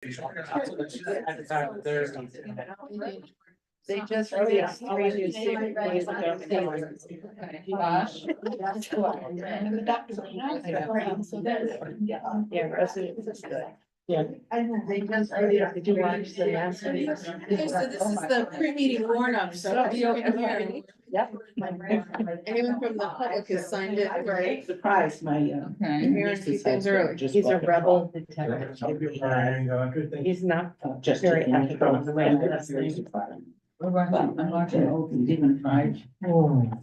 They just released 3 new series. Yeah, residents is good. Yeah. They just released, did you watch the last one? Okay, so this is the pre-meeting warrant up, so if you can hear. Yep. Anyone from the public has signed it, right? Surprised my, Here a few things early. he's a rebel detective. He's not just very ethical in the way he does things. I'm watching old Demon 5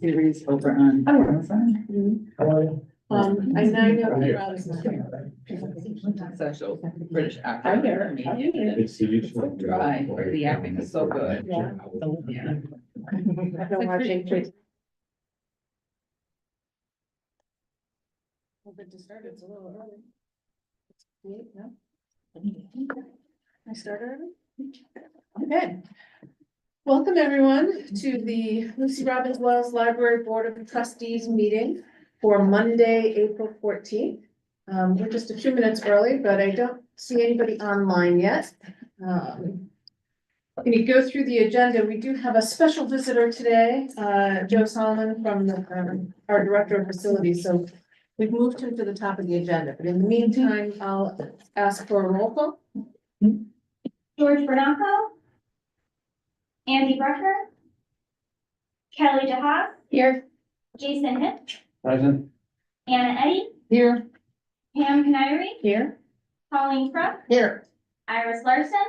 series over on Amazon. I know you're out of Social British actor. I hear it. It's so Dry, the acting is so good. Yeah. Yeah. I've been watching. To start, it's a little early. No? I started early? Okay. Welcome, everyone, to the Lucy Robbins Wells Library Board of Trustees meeting for Monday, April 14th. We're just a few minutes early, but I don't see anybody online yet. When you go through the agenda, we do have a special visitor today, Joe Solomon from our Director of Facilities. So we've moved him to the top of the agenda, but in the meantime, I'll ask for a roll call. George Bernacco, Andy Brucker, Kelly DeHaas, Here. Jason Hitt, Present. Anna Eddy, Here. Pam Canary, Here. Colleen Crook, Here. Iris Larson,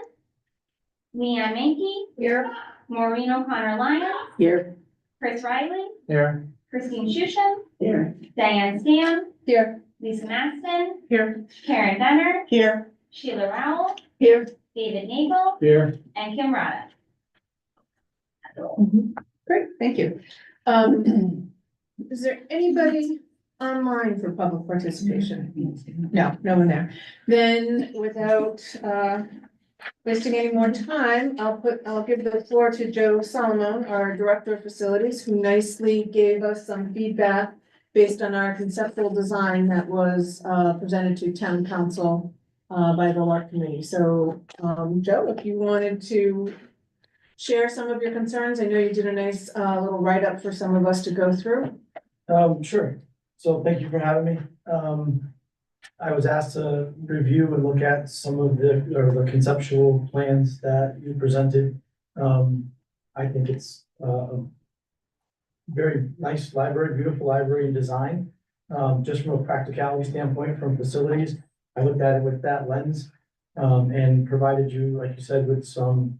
Leanne Mankey, Here. Maureen O'Connor Lyons, Here. Chris Riley, Here. Christine Shushin, Here. Diane Stam, Here. Lisa Maston, Here. Karen Benner, Here. Sheila Rowell, Here. David Nagel, Here. and Kim Rada. Great, thank you. Is there anybody online for public participation? No, no one there. Then without wasting any more time, I'll give the floor to Joe Solomon, our Director of Facilities, who nicely gave us some feedback based on our conceptual design that was presented to Town Council by the LARC Committee. So, Joe, if you wanted to share some of your concerns, I know you did a nice little write-up for some of us to go through. Sure. So thank you for having me. I was asked to review and look at some of the conceptual plans that you presented. I think it's a very nice library, beautiful library and design. Just from a practicality standpoint, from facilities, I looked at it with that lens, and provided you, like you said, with some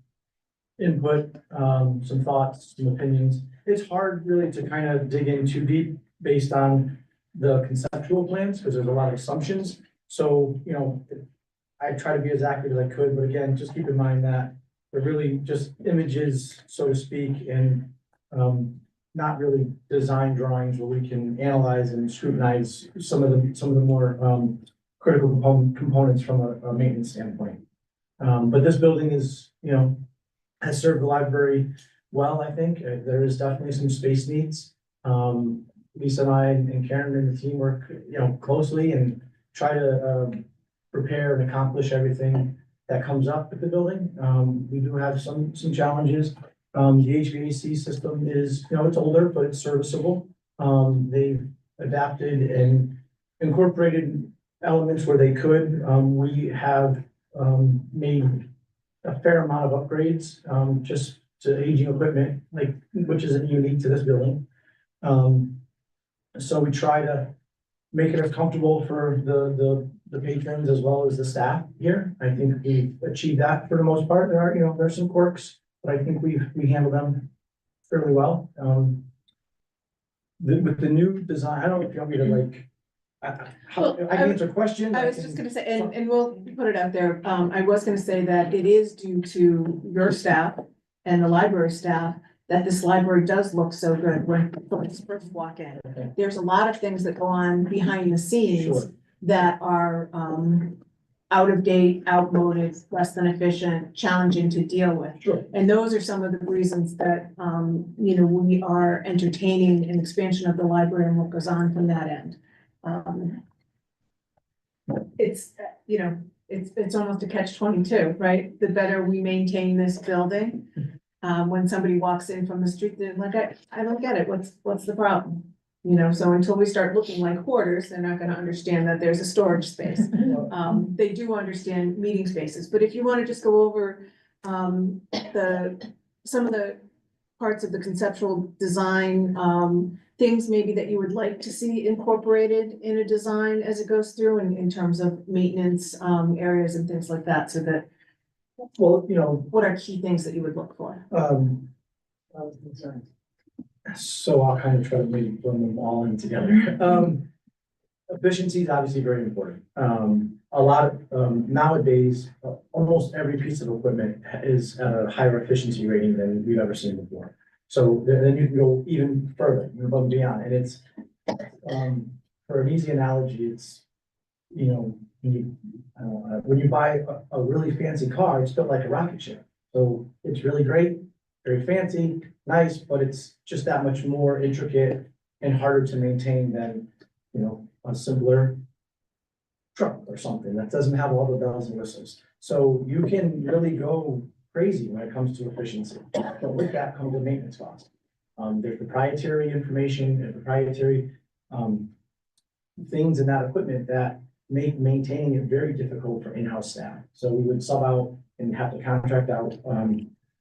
input, some thoughts, some opinions. It's hard really to kind of dig in too deep based on the conceptual plans, because there's a lot of assumptions. So, you know, I try to be as accurate as I could, but again, just keep in mind that they're really just images, so to speak, and not really design drawings where we can analyze and scrutinize some of the more critical components from a maintenance standpoint. But this building is, you know, has served the library well, I think. There is definitely some space needs. Lisa and I and Karen and the team work, you know, closely and try to prepare and accomplish everything that comes up with the building. We do have some challenges. The HVAC system is, you know, it's older, but it's serviceable. They've adapted and incorporated elements where they could. We have made a fair amount of upgrades just to aging equipment, like, which isn't unique to this building. So we try to make it as comfortable for the patrons as well as the staff here. I think we've achieved that for the most part. There are, you know, there's some quirks, but I think we handle them fairly well. With the new design, I don't know if you want me to like, I can answer questions. I was just gonna say, and we'll put it out there, I was gonna say that it is due to your staff and the library staff that this library does look so good when you first walk in. Okay. There's a lot of things that go on behind the scenes Sure. that are out of date, outmoded, less than efficient, challenging to deal with. Sure. And those are some of the reasons that, you know, we are entertaining an expansion of the library and what goes on from that end. It's, you know, it's almost a catch-22, right? The better we maintain this building. When somebody walks in from the street, they're like, I don't get it. What's the problem? You know, so until we start looking like hoarders, they're not gonna understand that there's a storage space. They do understand meeting spaces, but if you wanna just go over, some of the parts of the conceptual design, things maybe that you would like to see incorporated in a design as it goes through in terms of maintenance, areas and things like that, so that, Well, you know, what are key things that you would look for? So I'll kind of try to maybe blend them all in together. Efficiency is obviously very important. A lot of, nowadays, almost every piece of equipment is at a higher efficiency rating than we've ever seen before. So then you can go even further, above and beyond, and it's, for an easy analogy, it's, you know, when you buy a really fancy car, it's built like a rocket ship. So it's really great, very fancy, nice, but it's just that much more intricate and harder to maintain than, you know, a simpler truck or something that doesn't have all the bells and whistles. So you can really go crazy when it comes to efficiency, but with that comes a maintenance cost. There's proprietary information and proprietary things in that equipment that make maintaining it very difficult for in-house staff. So we would sub out and have to contract out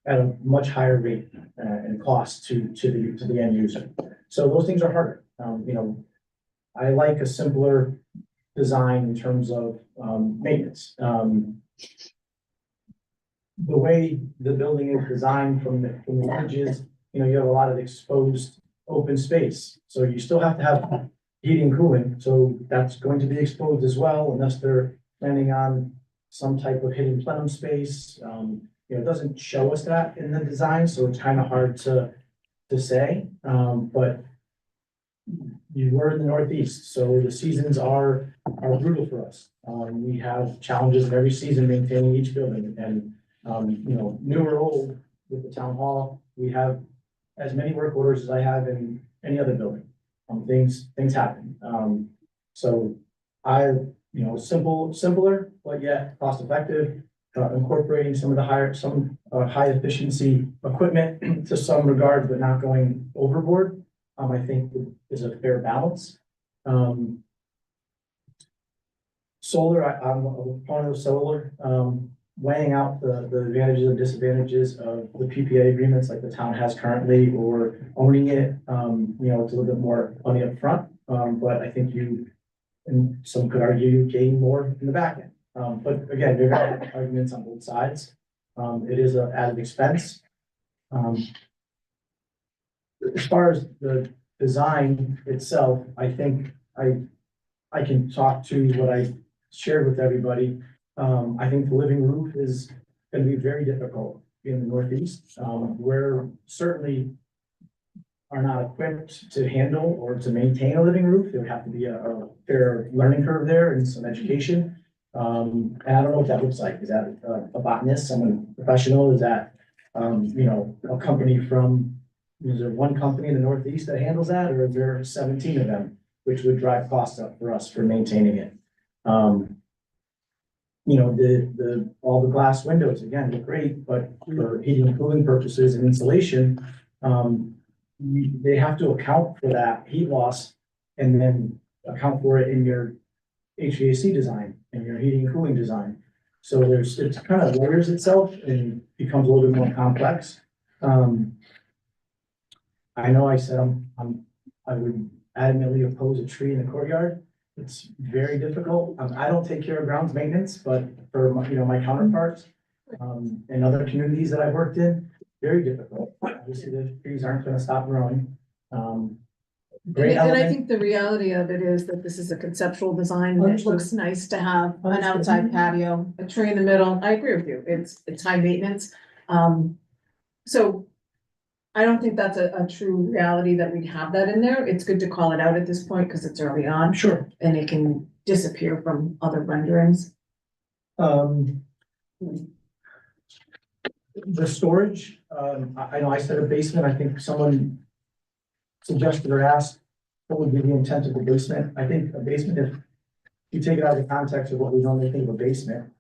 at a much higher rate and cost to the end user. So those things are harder. You know, I like a simpler design in terms of maintenance. The way the building is designed from the images, you know, you have a lot of exposed open space. So you still have to have heating and cooling. So that's going to be exposed as well, unless they're planning on some type of hidden plenum space. You know, it doesn't show us that in the design, so it's kind of hard to say. But you were in the Northeast, so the seasons are brutal for us. We have challenges in every season maintaining each building, and you know, new or old with the town hall, we have as many work orders as I have in any other building. Things happen. So you know, simpler, but yet cost effective, incorporating some of the high efficiency equipment to some regard, but not going overboard. I think is a fair balance. Solar, I'm a proponent of solar, weighing out the advantages and disadvantages of the PPA agreements like the town has currently, or owning it. You know, it's a little bit more money up front, but I think and some could argue you gain more in the back end. But again, there are arguments on both sides. It is an added expense. As far as the design itself, I think I can talk to what I shared with everybody. I think the living roof is going to be very difficult in the Northeast. We're certainly are not equipped to handle or to maintain a living roof. There would have to be a fair learning curve there and some education. And I don't know what that looks like. Is that a botanist, someone professional? Is that, you know, a company is there one company in the Northeast that handles that, or is there 17 of them, which would drive costs up for us for maintaining it? You know, all the glass windows, again, look great, but for heating and cooling purposes and insulation, they have to account for that heat loss and then account for it in your HVAC design and your heating and cooling design. So it kind of layers itself and becomes a little bit more complex. I know I said I would adamantly oppose a tree in the courtyard. It's very difficult. I don't take care of grounds maintenance, but for my counterparts, in other communities that I've worked in, very difficult. Obviously, the trees aren't gonna stop growing. Great And I element. think the reality of it is that this is a conceptual design, and it Understood. looks nice to have an Understood. outside patio, a tree in the middle. I agree with you. It's high maintenance. So I don't think that's a true reality that we'd have that in there. It's good to call it out at this point because it's early on Sure. and it can disappear from other renderings. The storage, I know I said a basement. I think someone suggested or asked what would be the intent of the basement. I think a basement, if you take it out of the context of what we normally think of a basement,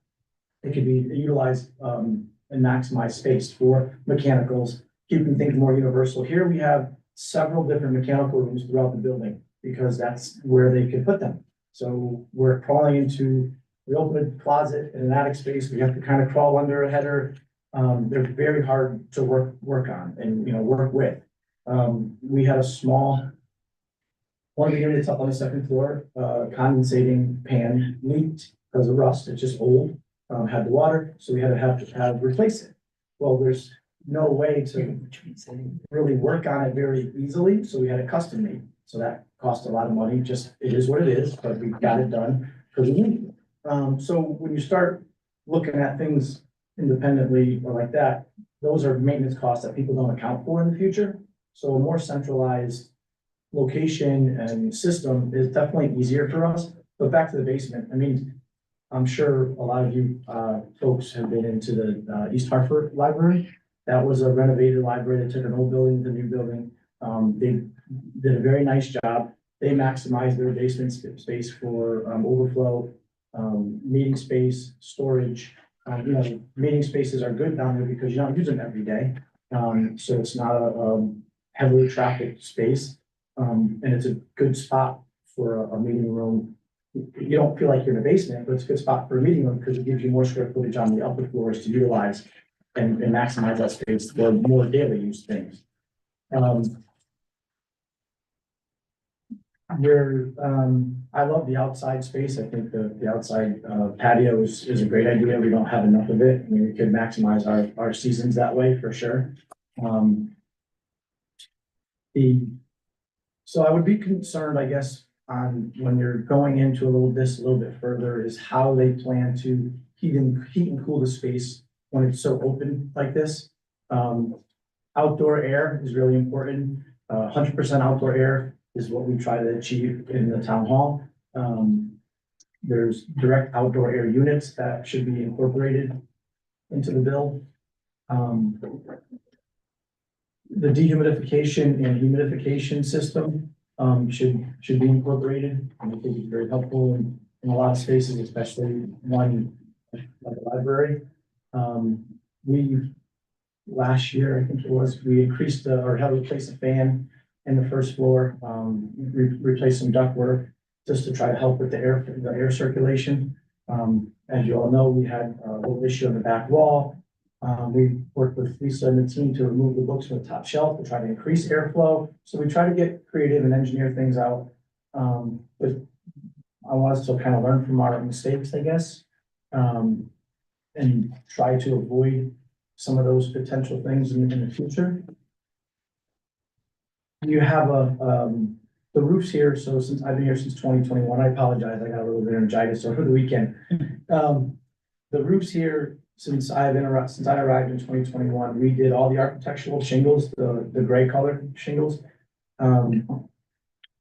it could be utilized, and maximize space for mechanicals, keeping things more universal. Here we have several different mechanical rooms throughout the building because that's where they could put them. So we're crawling into, we open a closet in an attic space, we have to kind of crawl under a header. They're very hard to work on and, work with. We had a small, one of the units up on the second floor, condensating pan leaked because of rust. It's just old, had the water, so we had to have replace it. Well, there's no way to really work on it very easily, so we had it custom made. So that cost a lot of money, just, it is what it is, but we got it done because we need it. So when you start looking at things independently or like that, those are maintenance costs that people don't account for in the future. So a more centralized location and system is definitely easier for us. But back to the basement, I mean, I'm sure a lot of you folks have been into the East Hartford Library. That was a renovated library that took an old building to the new building. They did a very nice job. They maximized their basement space for overflow, meeting space, storage. Meeting spaces are good down there because you don't use them every day. So it's not a heavily trafficked space. And it's a good spot for a meeting room. You don't feel like you're in a basement, but it's a good spot for a meeting room because it gives you more square footage on the upper floors to utilize and maximize that space for more daily use things. I love the outside space. I think the outside patio is a great idea. We don't have enough of it. I mean, we could maximize our seasons that way for sure. So I would be concerned, I guess, on when you're going into a little bit further is how they plan to heat and cool the space when it's so open like this. Outdoor air is really important. 100% outdoor air is what we try to achieve in the town hall. There's direct outdoor air units that should be incorporated into the bill. The dehumidification and humidification system should be incorporated. I think it's very helpful in a lot of spaces, especially one like a library. Last year, I think it was, we increased or had to replace a fan in the first floor, replace some ductwork just to try to help with the air circulation. As you all know, we had a little issue on the back wall. We worked with Lisa and the team to remove the books from the top shelf to try to increase airflow. So we try to get creative and engineer things out. But I want us to kind of learn from our mistakes, I guess, and try to avoid some of those potential things in the future. You have the roofs here. So since I've been here since 2021, I apologize. I got a little bit of laryngitis over the weekend. The roofs here, since I arrived in 2021, we did all the architectural shingles, the gray color shingles.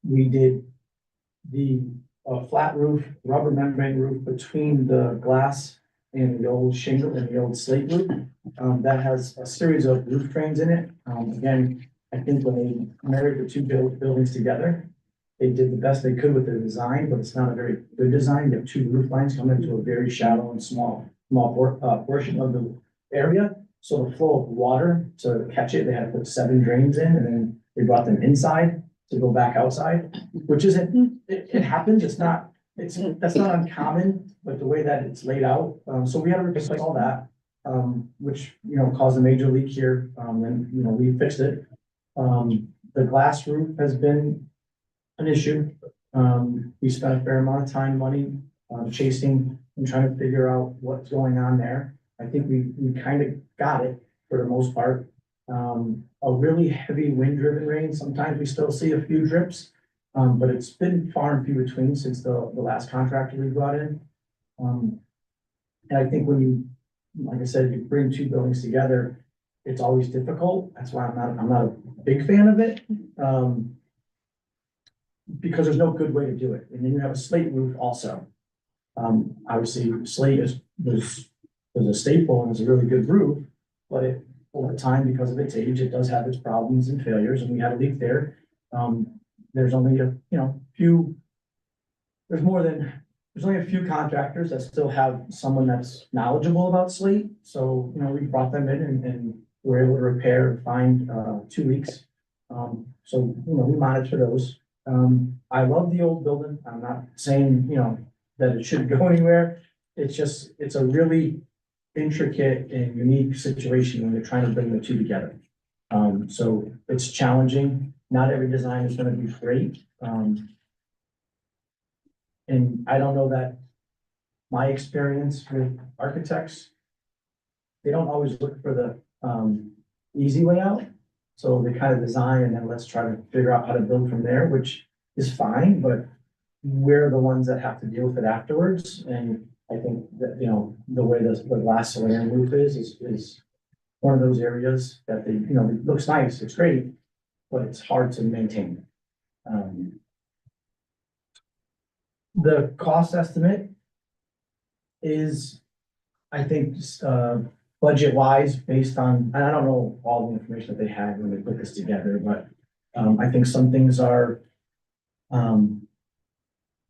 We did the flat roof, rubber membrane roof between the glass and the old shingle and the old slate roof. That has a series of roof drains in it. Again, I think when they married the two buildings together, they did the best they could with their design, but it's not a very good design. You have two roof lines coming into a very shallow and small portion of the area. So the flow of water to catch it, they had to put 7 drains in, and then they brought them inside to go back outside, which isn't, it happens. That's not uncommon, but the way that it's laid out. So we had to replace all that, which, caused a major leak here. And, we fixed it. The glass roof has been an issue. We spent a fair amount of time, money, chasing and trying to figure out what's going on there. I think we kind of got it for the most part. A really heavy wind driven rain. Sometimes we still see a few drips, but it's been far and few between since the last contractor we brought in. And I think when you, like I said, you bring two buildings together, it's always difficult. That's why I'm not a big fan of it. Because there's no good way to do it. And then you have a slate roof also. Obviously slate was a staple and it's a really good roof, but over time, because of its age, it does have its problems and failures, and we had a leak there. There's only there's more than there's only a few contractors that still have someone that's knowledgeable about slate. So, we brought them in and we're able to repair and find, 2 weeks. So, we monitor those. I love the old building. I'm not saying, that it shouldn't go anywhere. It's a really intricate and unique situation when you're trying to bring the two together. So it's challenging. Not every design is gonna be great. And I don't know that my experience with architects, they don't always look for the, easy way out. So they kind of design and then let's try to figure out how to build from there, which is fine, but we're the ones that have to deal with it afterwards. And I think that, the way the glass solarium roof is one of those areas that they, it looks nice, it's great, but it's hard to maintain. The cost estimate is, I think, budget wise, based on, and I don't know all the information that they had when they put this together, but I think some things are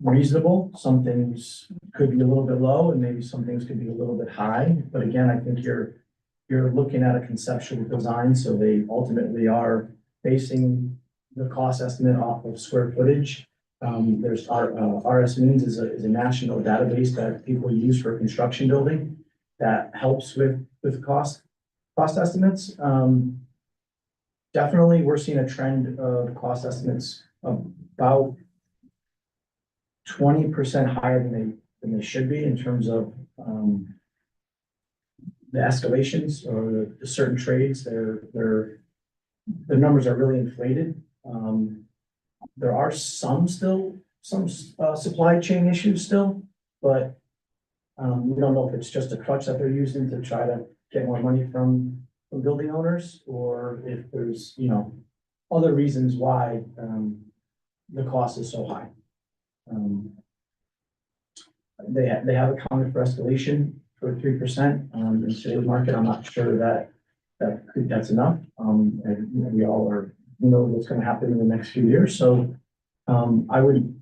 reasonable, some things could be a little bit low, and maybe some things could be a little bit high. But again, I think you're looking at a conceptual design, so they ultimately are basing the cost estimate off of square footage. There's RS Means is a national database that people use for construction building that helps with cost estimates. Definitely, we're seeing a trend of cost estimates about 20% higher than they should be in terms of the escalations or the certain trades. The numbers are really inflated. There are some supply chain issues still, but we don't know if it's just a crutch that they're using to try to get more money from building owners, or if there's, other reasons why the cost is so high. They have accounted for escalation for 3%. In today's market, I'm not sure that's enough. And we all know what's going to happen in the next few years. So I would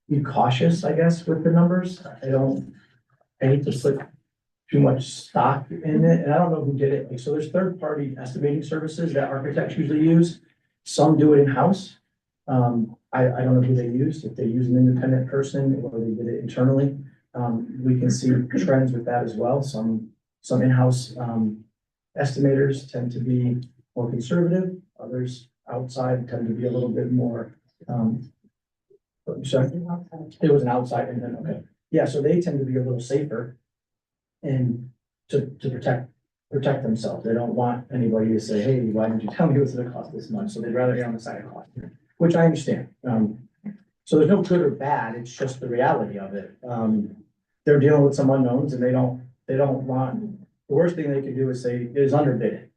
be cautious, I guess, with the numbers. I hate to put too much stock in it, and I don't know who did it. So there's third-party estimating services that architects usually use. Some do it in-house. I don't know who they used, if they use an independent person or they did it internally. We can see trends with that as well. Some in-house estimators tend to be more conservative. Others outside tend to be a little bit more, sorry, it was an outside, and then, okay. Yeah, so they tend to be a little safer and to protect themselves. They don't want anybody to say, hey, why didn't you tell me it was gonna cost this much? So they'd rather be on the side of cost, which I understand. So there's no good or bad, it's just the reality of it. They're dealing with some unknowns and they don't want, the worst thing they could do is say, it is underbid.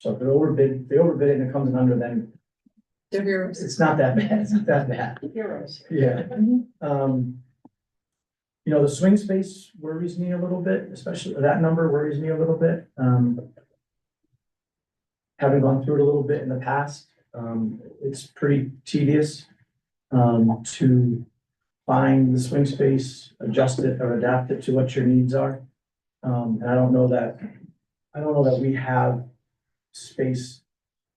So if they overbid it and it comes in under, then They're heroes. it's not that bad, it's not that bad. Heroes. Yeah. The swing space worries me a little bit, especially that number worries me a little bit. Having gone through it a little bit in the past, it's pretty tedious to find the swing space, adjust it or adapt it to what your needs are. And I don't know that we have space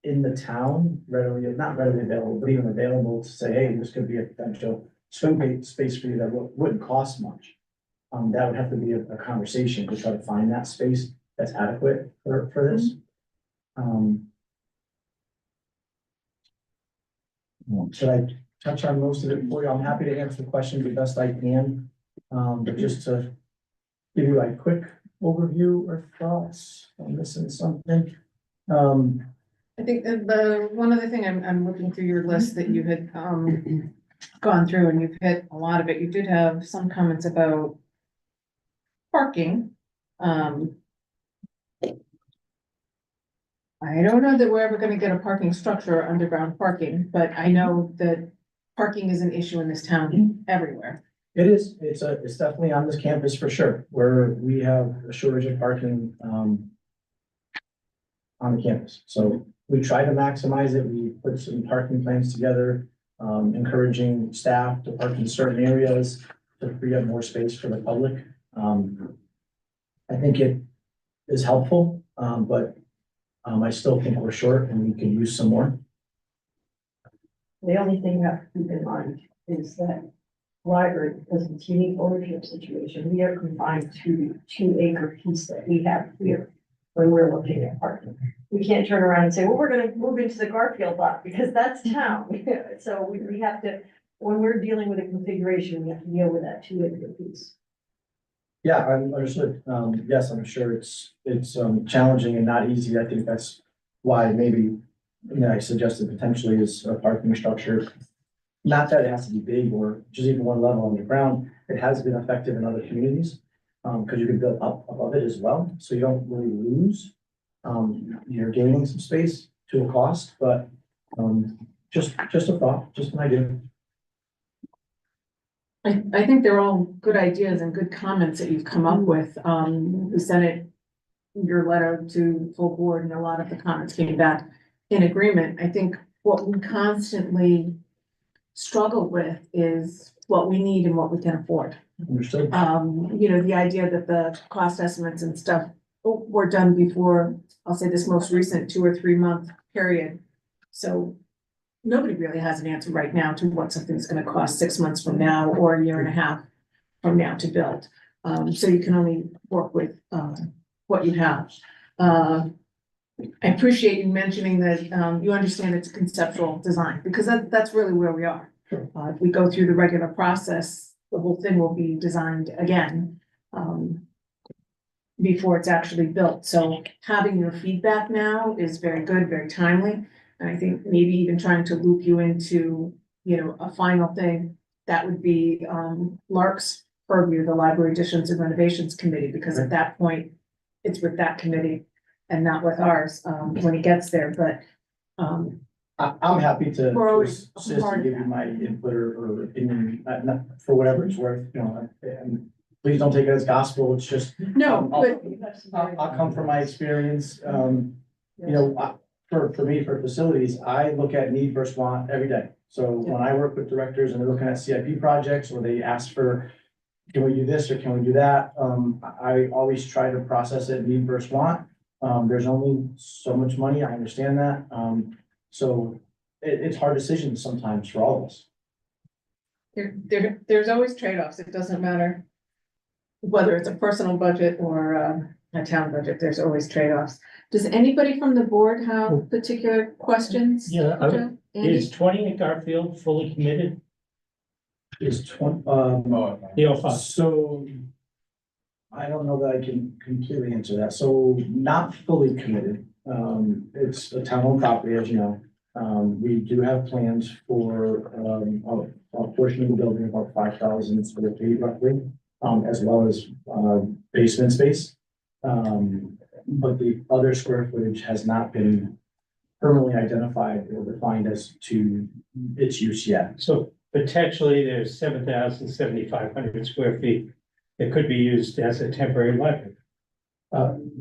in the town not readily available, but even available to say, hey, this could be a potential swing space for you that wouldn't cost much. That would have to be a conversation to try to find that space that's adequate for this. Should I touch on most of it for you? I'm happy to answer the questions the best I can. But just to give you a quick overview or thoughts, I'm missing something. I think the one other thing I'm looking through your list that you had gone through, and you've hit a lot of it. You did have some comments about parking. I don't know that we're ever gonna get a parking structure or underground parking, but I know that parking is an issue in this town everywhere. It is, it's definitely on this campus for sure, where we have a shortage of parking, on the campus. So we try to maximize it. We put some parking plans together. encouraging staff to park in certain areas to free up more space for the public. I think it is helpful, but I still think we're short and we can use some more. The only thing you have to keep in mind is that library, because it's a unique ownership situation, we are confined to the 2 acre piece that we have here when we're looking at parking. We can't turn around and say, well, we're gonna move into the Garfield lot because that's town. So we have to, when we're dealing with a configuration, we have to deal with that 2 acre piece. Yeah, I'm understood. Yes, I'm sure it's challenging and not easy. I think that's why maybe, I suggested potentially is a parking structure. Not that it has to be big or just even one level on the ground. It has been effective in other communities. Because you can build up above it as well, so you don't really lose. You're gaining some space to a cost, but just a thought, just an idea. I think they're all good ideas and good comments that you've come up with. You sent it, your letter to full board, and a lot of the comments came back in agreement. I think what we constantly struggle with is what we need and what we can afford. Understood. The idea that the cost estimates and stuff were done before, I'll say this most recent 2 or 3 month period. So nobody really has an answer right now to what something's gonna cost 6 months from now or a year and a half from now to build. So you can only work with, what you have. I appreciate you mentioning that, you understand it's conceptual design, because that's really where we are. Sure. If we go through the regular process, the whole thing will be designed again, before it's actually built. So having your feedback now is very good, very timely. And I think maybe even trying to loop you into, a final thing, that would be, Lark's purview, the Library Additions and Renovations Committee, because at that point, it's with that committee and not with ours, when it gets there, but, I'm happy to We're always assist and hard. give you my input or opinion, not for whatever it's worth, and please don't take it as gospel, it's just, no, but I'll come from my experience, for me, for facilities, I look at need versus want every day. So when I work with directors and they're looking at CIP projects, or they ask for, can we do this or can we do that? I always try to process it need versus want. There's only so much money, I understand that. So it's hard decisions sometimes for all of us. there's always trade-offs. It doesn't matter whether it's a personal budget or a town budget, there's always trade-offs. Does anybody from the board have particular questions? Yeah, Joe? Andy? Is 20 at Garfield fully committed? Is 20, The 05. so I don't know that I can completely answer that. So not fully committed. It's a town-owned property, as you know. We do have plans for a portion of the building, about 5,000 square feet roughly, as well as basement space. But the other square footage has not been permanently identified or defined as to its use yet. So potentially there's 7,500 square feet that could be used as a temporary library.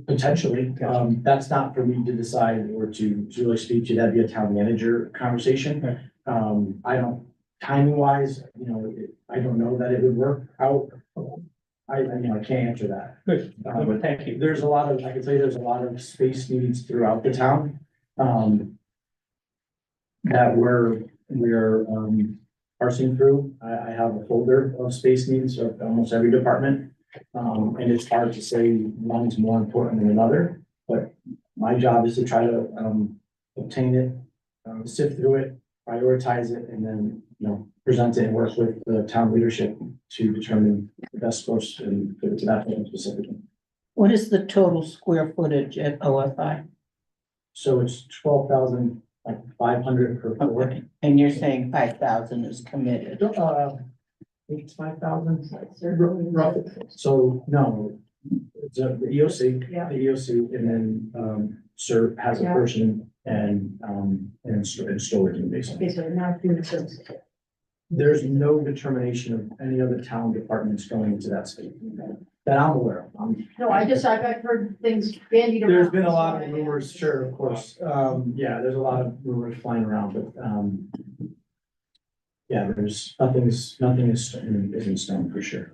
Potentially, that's not for me to decide or to really speak to, that'd be a town manager conversation. I don't, timing wise, I don't know that it would work out. I can't answer that. Good, thank you. There's a lot of, I can tell you there's a lot of space needs throughout the town. That we're parsing through. I have a folder of space needs of almost every department. And it's hard to say one's more important than another, but my job is to try to obtain it, sift through it, prioritize it, and then, present it and work with the town leadership to determine the best course and fit it to that plan specifically. What is the total square footage at OFI? So it's 12,500 per floor. Okay, and you're saying 5,000 is committed? It's 5,000, roughly. So, no, it's the EOC, Yeah. the EOC, and then, SERP has a Yeah. portion and storage in basically. Okay, so not human services. There's no determination of any other town departments going into that space that I'm aware of. No, I've heard things bandied around. There's been a lot of rumors, sure, of course. There's a lot of rumors flying around, but, yeah, there's, nothing is in stone for sure.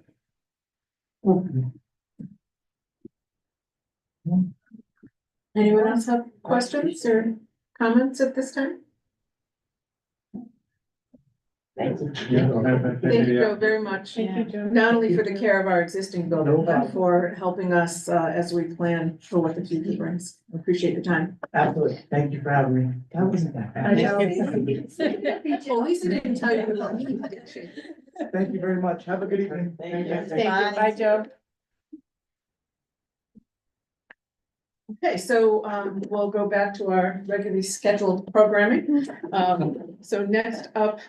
Anyone else have questions or comments at this time? Thank you, Joe, very much. Thank you, Joe. Not only for the care of our existing building, but for helping us, as we plan for what the future brings. Appreciate your time. Absolutely, thank you for having me. That wasn't that I bad. know. Well, Lisa didn't tell you about me, did she? Thank you very much, have a good evening. Thank you. Bye, Joe. Okay, so, we'll go back to our regularly scheduled programming. So next up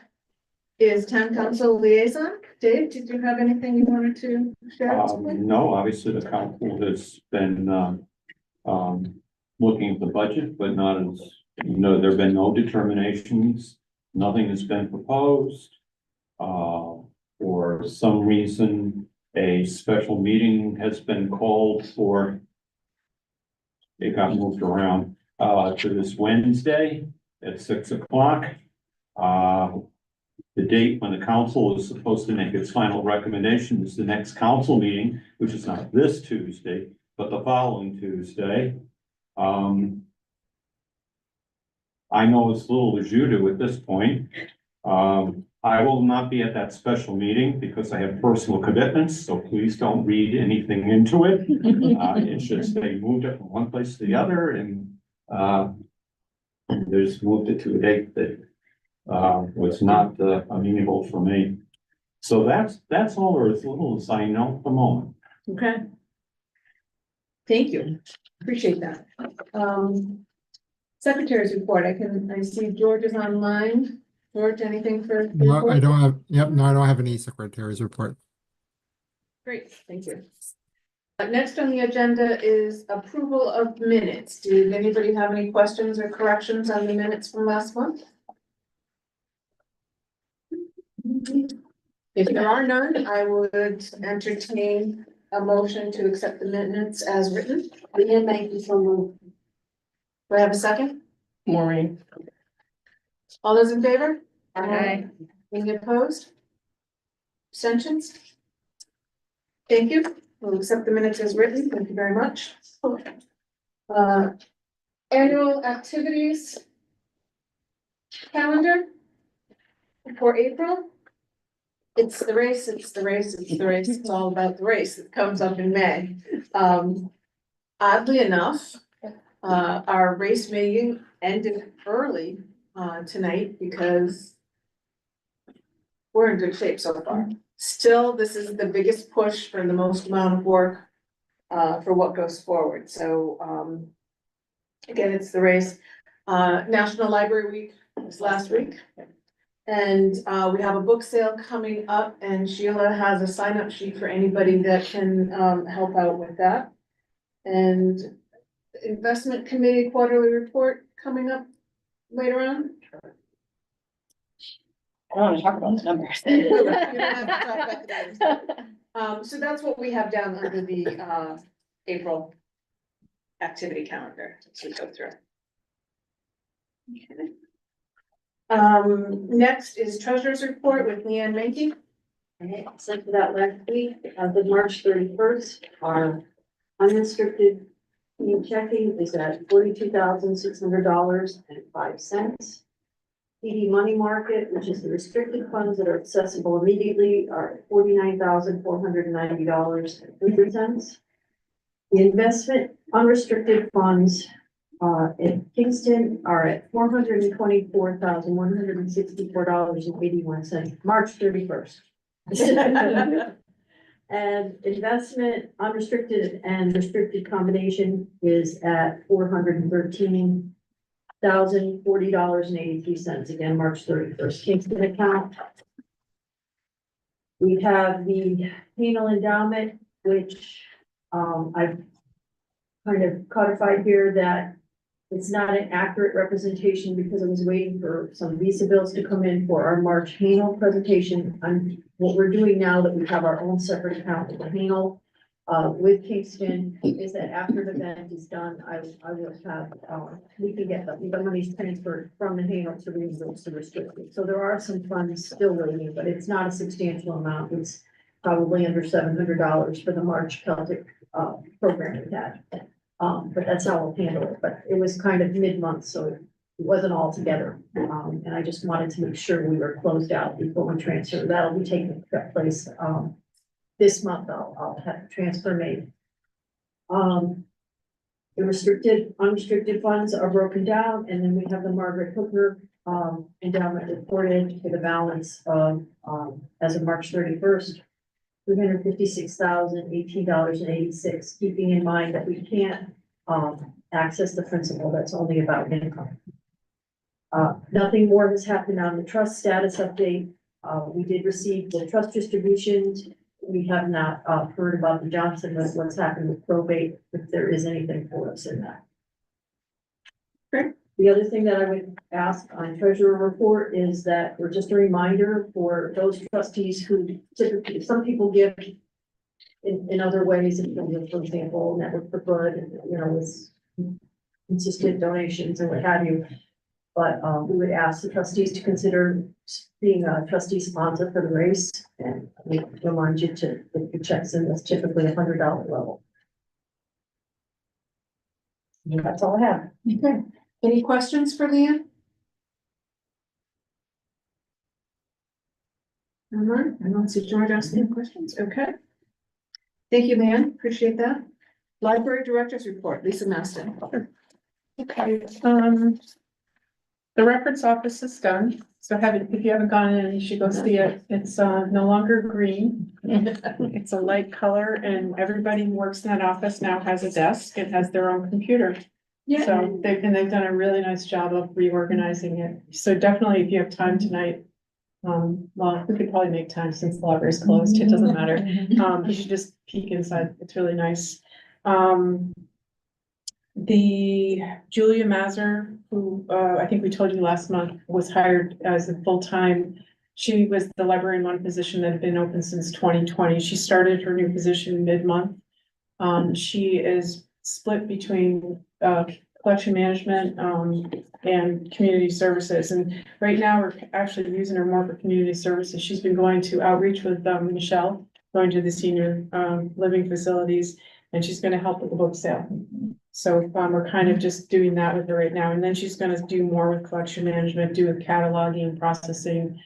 is town council liaison. Dave, did you have anything you wanted to share? No, obviously the council has been, looking at the budget, but not as, there have been no determinations. Nothing has been proposed. For some reason, a special meeting has been called for. It got moved around, to this Wednesday at 6 o'clock. The date when the council is supposed to make its final recommendation is the next council meeting, which is not this Tuesday, but the following Tuesday. I know as little as you do at this point. I will not be at that special meeting because I have personal commitments, so please don't read anything into it. It's just they moved it from one place to the other and, they just moved it to a date that was not amenable for me. So that's all, or as little as I know at the moment. Okay. Thank you, appreciate that. Secretary's report, I see George is online. George, anything for? No, I don't have, no, I don't have any secretary's report. Great, thank you. Next on the agenda is approval of minutes. Did anybody have any questions or corrections on the minutes from last month? If there are none, I would entertain a motion to accept the minutes as written. Again, thank you so much. Do I have a second? Maureen. All those in favor? Aye. Any opposed? Abstentions? Thank you. We'll accept the minutes as written. Thank you very much. Annual activities calendar for April. It's the race, it's the race, it's the race. It's all about the race. It comes up in May. Oddly enough, our race meeting ended early tonight because we're in good shape so far. Still, this is the biggest push for the most amount of work for what goes forward. So again, it's the race. National Library Week was last week. And we have a book sale coming up and Sheila has a sign-up sheet for anybody that can help out with that. And investment committee quarterly report coming up later on. I don't want to talk about the numbers. You don't have to talk about the numbers. So that's what we have down under the April activity calendar to go through. Okay. Next is treasurer's report with Leanne Mankey. I sent for that last week, the March 31st, our unrestricted checking is at $42,600.05. PD money market, which is the restricted funds that are accessible immediately, are at $49,490.03. The investment unrestricted funds in Kingston are at $424,164.81, March 31st. And investment unrestricted and restricted combination is at $413,040.83, again, March 31st. Kingston account. We have the penal endowment, which I've kind of codified here that it's not an accurate representation because I was waiting for some visa bills to come in for our March Hanel presentation. What we're doing now that we have our own separate account with the Hanel with Kingston is that after the event is done, I will have, we can get the money's transferred from the Hano to reimburse the restricted. So there are some funds still waiting, but it's not a substantial amount. It's probably under $700 for the March Celtic, program we had. But that's how we'll handle it. But it was kind of mid-month, so it wasn't all together. And I just wanted to make sure we were closed out before we transfer. That'll be taking place, this month. I'll have the transfer made. The restricted, unrestricted funds are broken down, and then we have the Margaret Hooker, endowment reported for the balance of, as of March 31st. $356,018.86, keeping in mind that we can't, access the principal. That's only about income. Nothing more has happened on the trust status update. We did receive the trust distributions. We have not, heard about the Johnson, what's happened with probate, if there is anything for us in that. Great. The other thing that I would ask on treasurer report is that, or just a reminder for those trustees who typically, some people give in other ways, for example, Network for Good, with consistent donations and what have you. But we would ask the trustees to consider being a trustee sponsor for the race, and we remind you to put your checks in. That's typically $100 level. And that's all I have. Okay. Any questions for Leanne? All right, I don't see George asking any questions. Okay. Thank you, Leanne. Appreciate that. Library Director's Report, Lisa Maston. Okay, the records office is done, so if you haven't gone in, you should go see it. It's no longer green. It's a light color, and everybody who works in that office now has a desk and has their own computer. So they've done a really nice job of reorganizing it. So definitely, if you have time tonight, well, we could probably make time since the library's closed, it doesn't matter. You should just peek inside, it's really nice. The Julia Mazur, who, I think we told you last month, was hired as a full-time. She was the librarian one position that had been open since 2020. She started her new position mid-month. She is split between, collection management, and community services. And right now, we're actually using her more for community services. She's been going to outreach with, Michelle, going to the senior, living facilities, and she's gonna help with the book sale. So, we're kind of just doing that with her right now. And then she's gonna do more with collection management, do with cataloging, processing,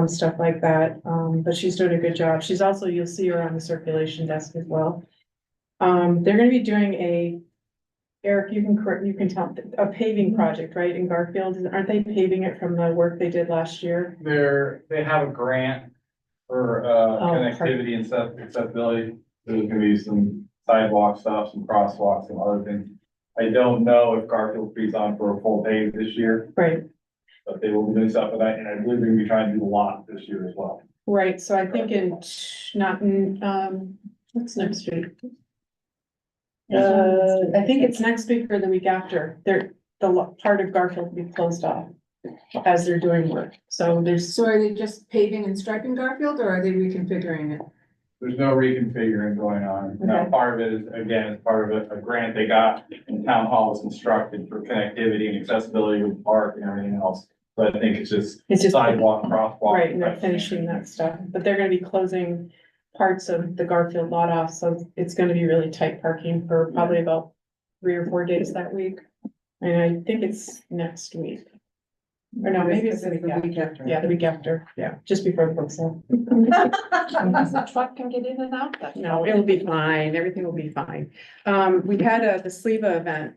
stuff like that. But she's doing a good job. She's also, you'll see her on the circulation desk as well. They're gonna be doing Eric, you can tell, a paving project, right, in Garfield? Aren't they paving it from the work they did last year? They have a grant for, connectivity and stuff, accessibility. There's gonna be some sidewalk stuff, some crosswalks and other things. I don't know if Garfield Street's on for a full pave this year, Right, but they will be doing stuff with that, and I believe they're gonna be trying to do a lot this year as well. right, so I think what's next week? I think it's next week or the week after, part of Garfield will be closed off as they're doing work, so there's. So are they just paving and striping Garfield, or are they reconfiguring it? There's no reconfiguring going on. Now, Okay. part of it is, again, it's part of a grant they got, and town hall was constructed for connectivity and accessibility with the park and everything else. But I think it's just sidewalk, crosswalk. Right, and they're finishing that stuff, but they're gonna be closing parts of the Garfield lot off, so it's gonna be really tight parking for probably about 3 or 4 days that week. And I think it's next week. Or no, maybe it's the week after. Yeah, the week after, yeah, just before the book sale. The truck can get in and out. No, it'll be fine, everything will be fine. We had the Sleva event,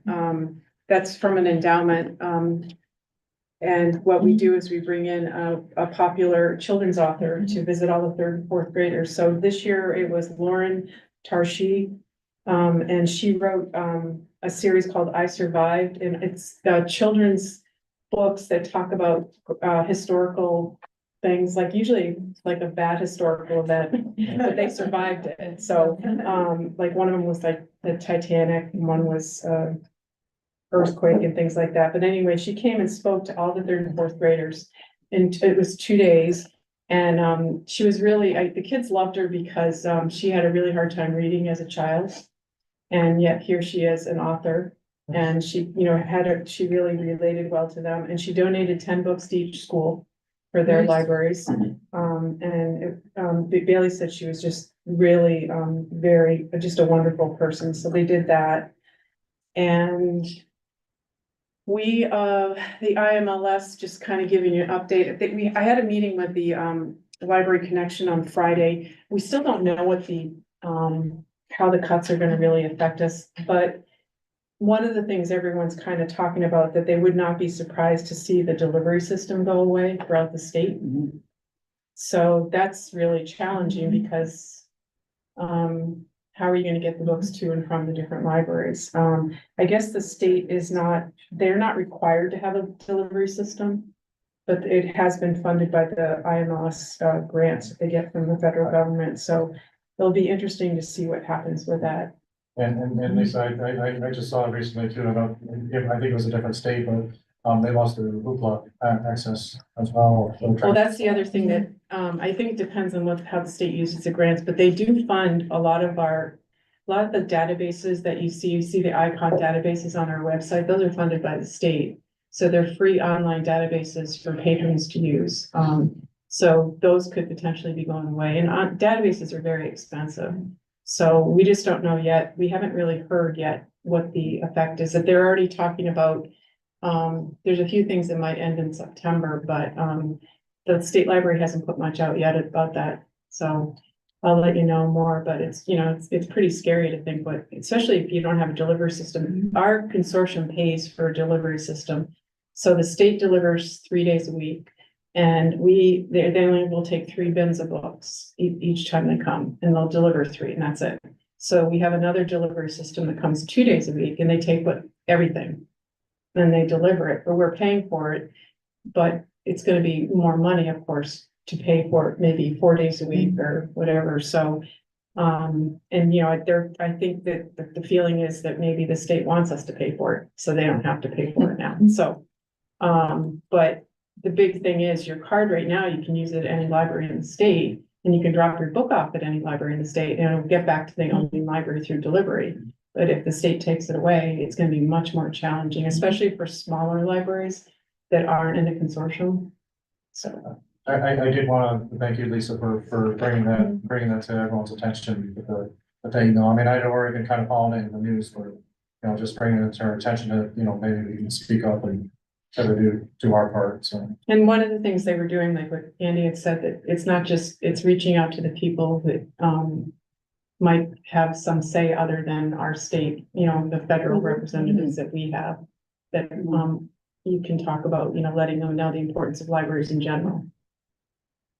that's from an endowment, and what we do is we bring in a popular children's author to visit all the 3rd and 4th graders. So this year it was Lauren Tarshi, and she wrote a series called I Survived, and it's children's books that talk about historical things, like usually like a bad historical event, but they survived it. So like one of them was like the Titanic, and one was earthquake and things like that. But anyway, she came and spoke to all the 3rd and 4th graders, and it was 2 days. And she was really, the kids loved her because she had a really hard time reading as a child. And yet here she is, an author, and she, she really related well to them, and she donated 10 books to each school for their Nice. libraries. Bailey said she was just really, just a wonderful person, so they did that. And we, the IMLS, just kind of giving you an update, I had a meeting with the Library Connection on Friday. We still don't know what the, how the cuts are gonna really affect us, but one of the things everyone's kind of talking about, that they would not be surprised to see the delivery system go away throughout the state. So that's really challenging because, how are you gonna get the books to and from the different libraries? I guess the state is not, they're not required to have a delivery system, but it has been funded by the IMLS grants that they get from the federal government, so it'll be interesting to see what happens with that. And Lisa, I just saw it recently too, I think it was a different state, but they lost their Hoopla access as well. Well, that's the other thing that, I think it depends on how the state uses the grants, but they do fund a lot of the databases that you see the icon databases on our website, those are funded by the state. So they're free online databases for patrons to use. So those could potentially be going away, and databases are very expensive. So we just don't know yet. We haven't really heard yet what the effect is, that they're already talking about. There's a few things that might end in September, but the state library hasn't put much out yet about that. So I'll let you know more, but it's, it's pretty scary to think what, especially if you don't have a delivery system. Our consortium pays for a delivery system. So the state delivers 3 days a week, and they only will take 3 bins of books each time they come, and they'll deliver 3, and that's it. So we have another delivery system that comes 2 days a week, and they take everything and they deliver it, but we're paying for it. But it's gonna be more money, of course, to pay for it, maybe 4 days a week or whatever, so. And I think that the feeling is that maybe the state wants us to pay for it, so they don't have to pay for it now, so. But the big thing is your card right now, you can use it at any library in the state, and you can drop your book off at any library in the state, and it'll get back to the only library through delivery. But if the state takes it away, it's gonna be much more challenging, especially for smaller libraries that aren't in a consortium. So. I did want to thank you, Lisa, for bringing that to everyone's attention with the thing, I mean, I'd already been kind of following it in the news, but, just bringing it to our attention to, maybe we can speak up and try to do our part, so. And one of the things they were doing, like what Andy had said, that it's not just, it's reaching out to the people that, might have some say other than our state, the federal representatives that we have, that, you can talk about, letting them know the importance of libraries in general.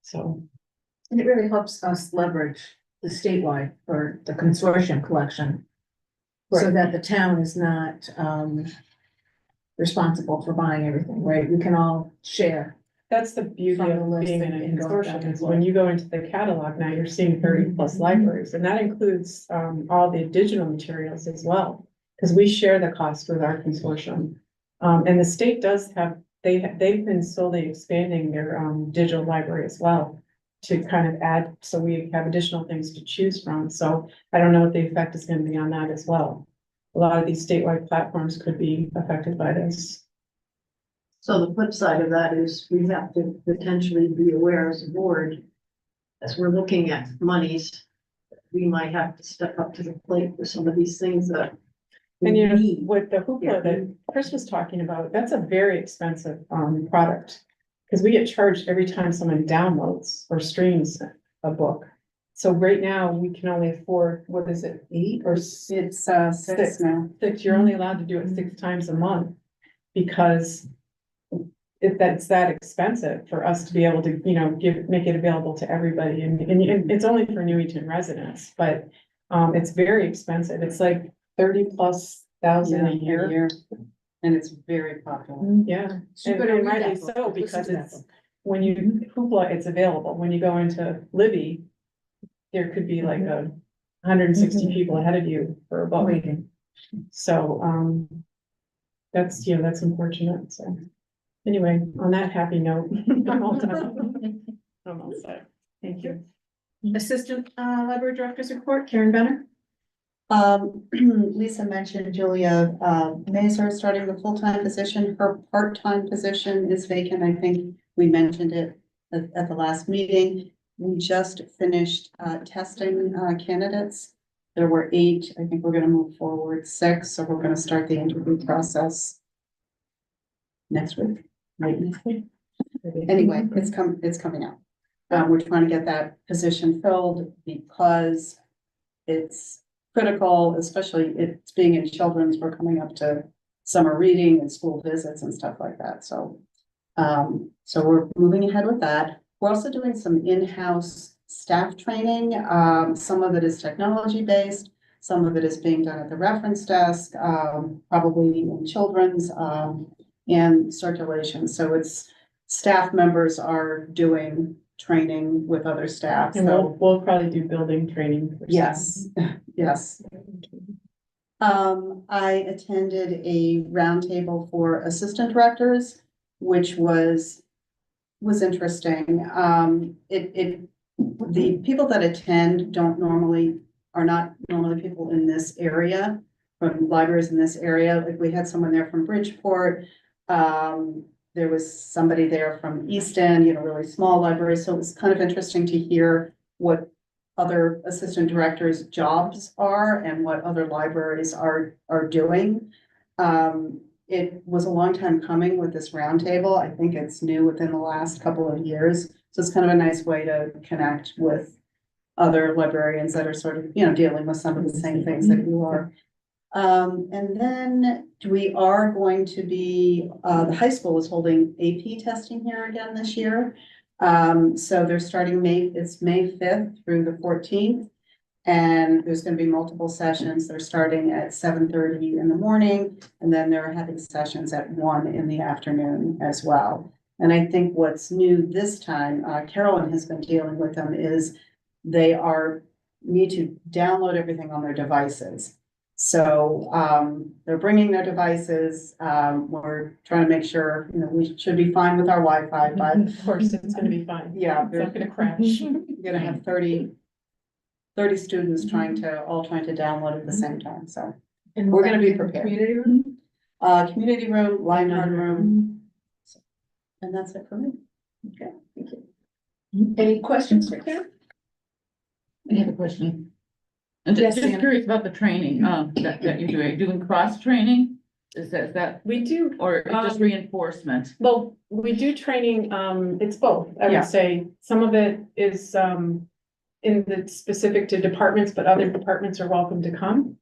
So. And it really helps us leverage the statewide or the consortium collection. So Right. that the town is not responsible for buying everything, right? We can all share. That's the beauty From the of list being in and a going back consortium, and is forth. when you go into the catalog now, you're seeing 30+ libraries, and that includes all the digital materials as well. Because we share the cost with our consortium. And the state does have, they've been slowly expanding their digital library as well, to kind of add, so we have additional things to choose from. So I don't know what the effect is going to be on that as well. A lot of these statewide platforms could be affected by this. So the flip side of that is we have to potentially be aware as a board, as we're looking at monies, we might have to step up to the plate for some of these things that. And we need. with the Hoopla that Chris was talking about, that's a very expensive product. Because we get charged every time someone downloads or streams a book. So right now, we can only afford, what is it, 8 or It's 6 now. 6? You're only allowed to do it 6 times a month. Because if that's that expensive for us to be able to, make it available to everybody, and it's only for Newington residents, but it's very expensive. It's like 30,000+ a year. And it's very popular. Yeah, So you and better read rightly that book, so, listen because to that it's, book. when you Hoopla, it's available. When you go into Libby, there could be like 160 people ahead of you for a book. Waiting. So, that's, that's unfortunate, so. Anyway, on that happy note, I'm all done. I'm all set. Thank you. Assistant Library Director's report, Karen Benner. Lisa mentioned Julia, Mazur starting the full-time position. Her part-time position is vacant. I think we mentioned it at the last meeting. We just finished, testing, candidates. There were 8. I think we're gonna move forward 6, so we're gonna start the interview process next week, right next week. Anyway, it's coming out. We're trying to get that position filled because it's critical, especially it's being in children's. We're coming up to summer reading and school visits and stuff like that. So, so we're moving ahead with that. We're also doing some in-house staff training. Some of it is technology based. Some of it is being done at the reference desk, probably in children's, and circulation. So it's staff members are doing training with other staff. And So we'll probably do building training. for yes, yes. I attended a roundtable for assistant directors, which was interesting. The people that attend are not normally people in this area, from libraries in this area. Like we had someone there from Bridgeport. There was somebody there from Easton, really small libraries. So it was kind of interesting to hear what other assistant directors' jobs are and what other libraries are doing. It was a long time coming with this roundtable. I think it's new within the last couple of years. So it's kind of a nice way to connect with other librarians that are sort of, dealing with some of the same things that you are. And then we are going to be, the high school is holding AP testing here again this year. So they're starting it's May 5th through the 14th. And there's going to be multiple sessions. They're starting at 7:30 in the morning, and then they're having sessions at 1 in the afternoon as well. And I think what's new this time, Carolyn has been dealing with them, is they need to download everything on their devices. So they're bringing their devices. We're trying to make sure, we should be fine with our Wi-Fi, but Of course, it's gonna be fine. yeah, It's we're not gonna crash. gonna have 30 students trying to download at the same time, so. And We're gonna be prepared. Community room. Community room, library room. And that's it for me. Okay, thank you. Any questions for Karen? I have a question. I'm Yes, just Anna. curious about the training, that you're doing. Are you doing cross training? Is that, We do, or just reinforcement? well, we do training, it's both, I Yeah. would say. Some of it is, in the specific to departments, but other departments are welcome to come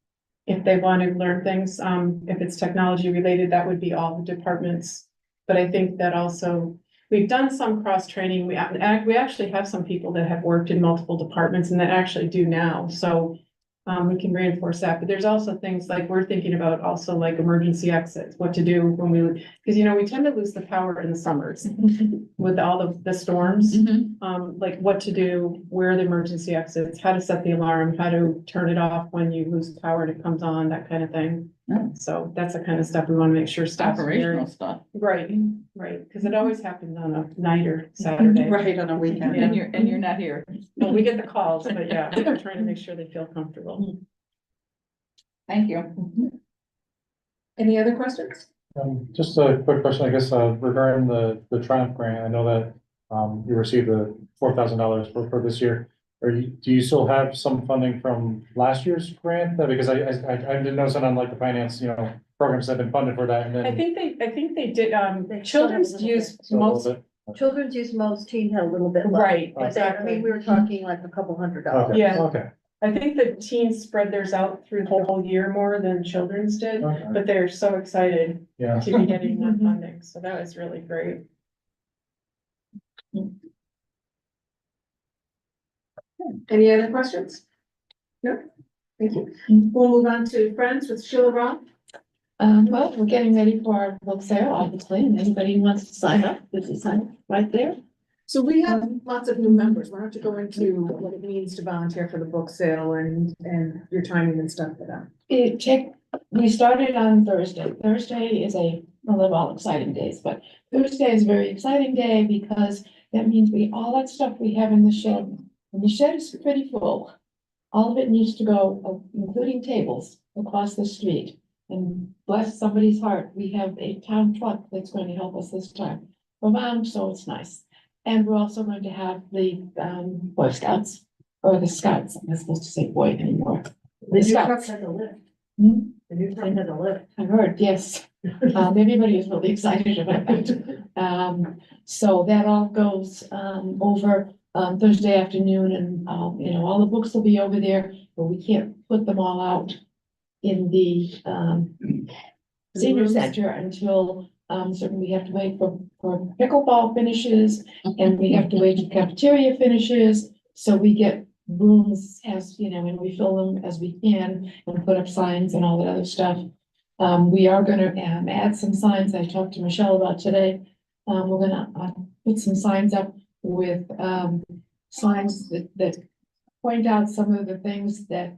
if they want to learn things. If it's technology related, that would be all the departments. But I think that also, we've done some cross training. We actually have some people that have worked in multiple departments and that actually do now. So we can reinforce that, but there's also things like we're thinking about also like emergency exits, what to do when because we tend to lose the power in the summers with all of the storms. Like what to do, where are the emergency exits, how to set the alarm, how to turn it off when you lose power and it comes on, that kind of thing. Oh. So that's the kind of stuff we want to make sure staff. Operational stuff. Right, because it always happens on a night or Saturday. Right, on a weekend. Yeah. And you're not here. Well, we get the calls, but yeah, we're trying to make sure they feel comfortable. Thank you. Any other questions? Just a quick question, I guess, regarding the Triumph grant. I know that, you received the $4,000 for this year. Do you still have some funding from last year's grant? Because I didn't know something on like the finance, programs that have been funded for that, and then. I think they did, They children's still have a little use So a little most, bit. Children's use most, teen had a little bit left. right, But I exactly. mean, we were talking like a couple $100. Okay, Yeah. okay, I think the teens spread theirs out through the whole year more than children's did, okay, but they're so excited yeah. to be getting that funding, so that was really great. Any other questions? No? Thank you. We'll move on to Friends with Sheila Roth. Well, we're getting ready for our book sale, obviously, and anybody who wants to sign up, there's a sign up right there. So we have lots of new members. Why don't you go into what it means to volunteer for the book sale and your timing and stuff for that? We started on Thursday. Thursday is they're all exciting days, but Thursday is a very exciting day because that means all that stuff we have in the shed, and the shed is pretty full. All of it needs to go, including tables, across the street. And bless somebody's heart, we have a town truck that's going to help us this time around, so it's nice. And we're also going to have the Boy Scouts, or the Scouts, I'm not supposed to say boy anymore. The new truck Scouts. has a lift. Hmm? The new truck has a lift. I heard, yes. Everybody is really excited about that. So that all goes over Thursday afternoon, and all the books will be over there, but we can't put them all out in the senior rooms? center until certainly we have to wait for pickleball finishes, and we have to wait for cafeteria finishes, so we get rooms as, and we fill them as we can and put up signs and all that other stuff. We are gonna add some signs I talked to Michelle about today. We're gonna put some signs up with signs that point out some of the things that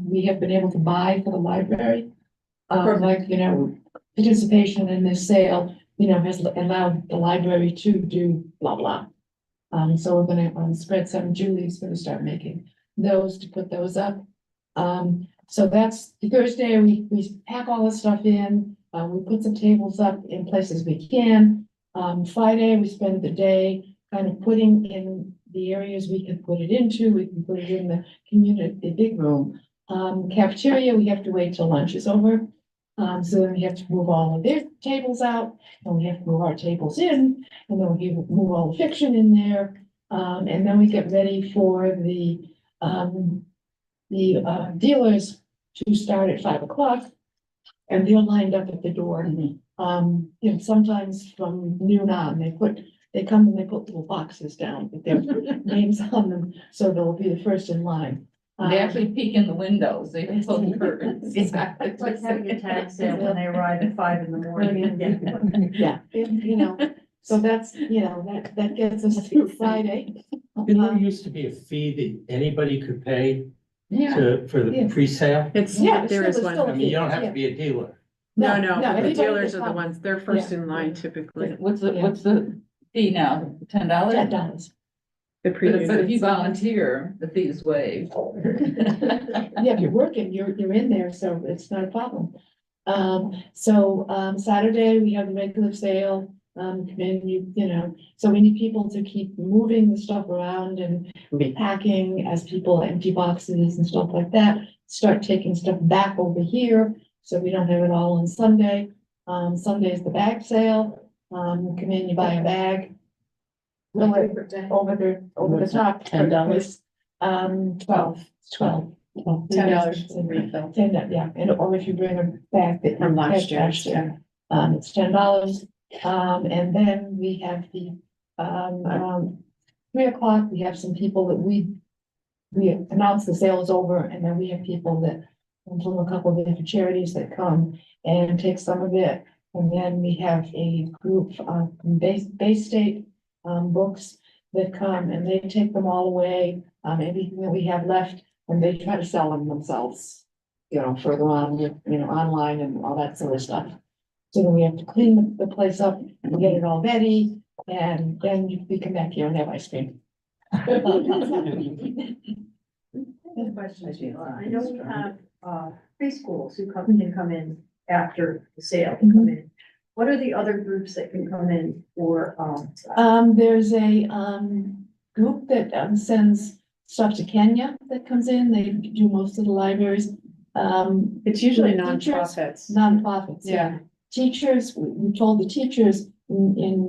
we have been able to buy for the library. Like, participation in this sale, has allowed the library to do blah, blah. So we're gonna spread some, Julie's gonna start making those to put those up. So that's Thursday, we pack all the stuff in, we put some tables up in places we can. Friday, we spend the day kind of putting in the areas we can put it into, we can put it in the community, the big room. Cafeteria, we have to wait till lunch is over. So then we have to move all of their tables out, and we have to move our tables in, and then we move all the fiction in there. And then we get ready for the dealers to start at 5 o'clock, and they're lined up at the door. Sometimes from noon on, they come and they put little boxes down with their names on them, so they'll be the first in line. They actually peek in the windows, they close the curtains. It's like having a tag sale when they arrive at 5 in the morning. Yeah, so that's, that gets us through Friday. Didn't there used to be a fee that anybody could pay Yeah. for the Yeah. pre-sale? Yeah, There is one. I mean, you don't have to be a dealer. No, the everybody dealers can are the come. ones, they're first in line typically. What's the fee now, $10? $10. The But if you pre-units. volunteer, the fee is waived. Yeah, if you're working, you're in there, so it's not a problem. Saturday, we have the regular sale, and so we need people to keep moving the stuff around and repacking as people empty boxes and stuff like that. Start taking stuff back over here, so we don't have it all on Sunday. Sunday is the bag sale, you come in, you buy a bag. Really, over the top. $10. 12. $10 refill. 10, yeah, or if you bring a bag that. From last you year, had it's $10. And then we have the, around 3 o'clock, we have some people that we announce the sale is over, and then we have people that, from a couple of different charities that come and take some of it. And then we have a group from Bay State books that come, and they take them all away, anything that we have left, and they try to sell them themselves, further on, online and all that sort of stuff. So then we have to clean the place up and get it all ready, and then we come back here and have ice cream. Question, Sheila. I know we have preschools who can come in after the sale, can come in. What are the other groups that can come in for? There's a group that sends stuff to Kenya that comes in. They do most of the libraries. It's usually Teachers, nonprofits. Nonprofits, yeah. Teachers, we told the teachers in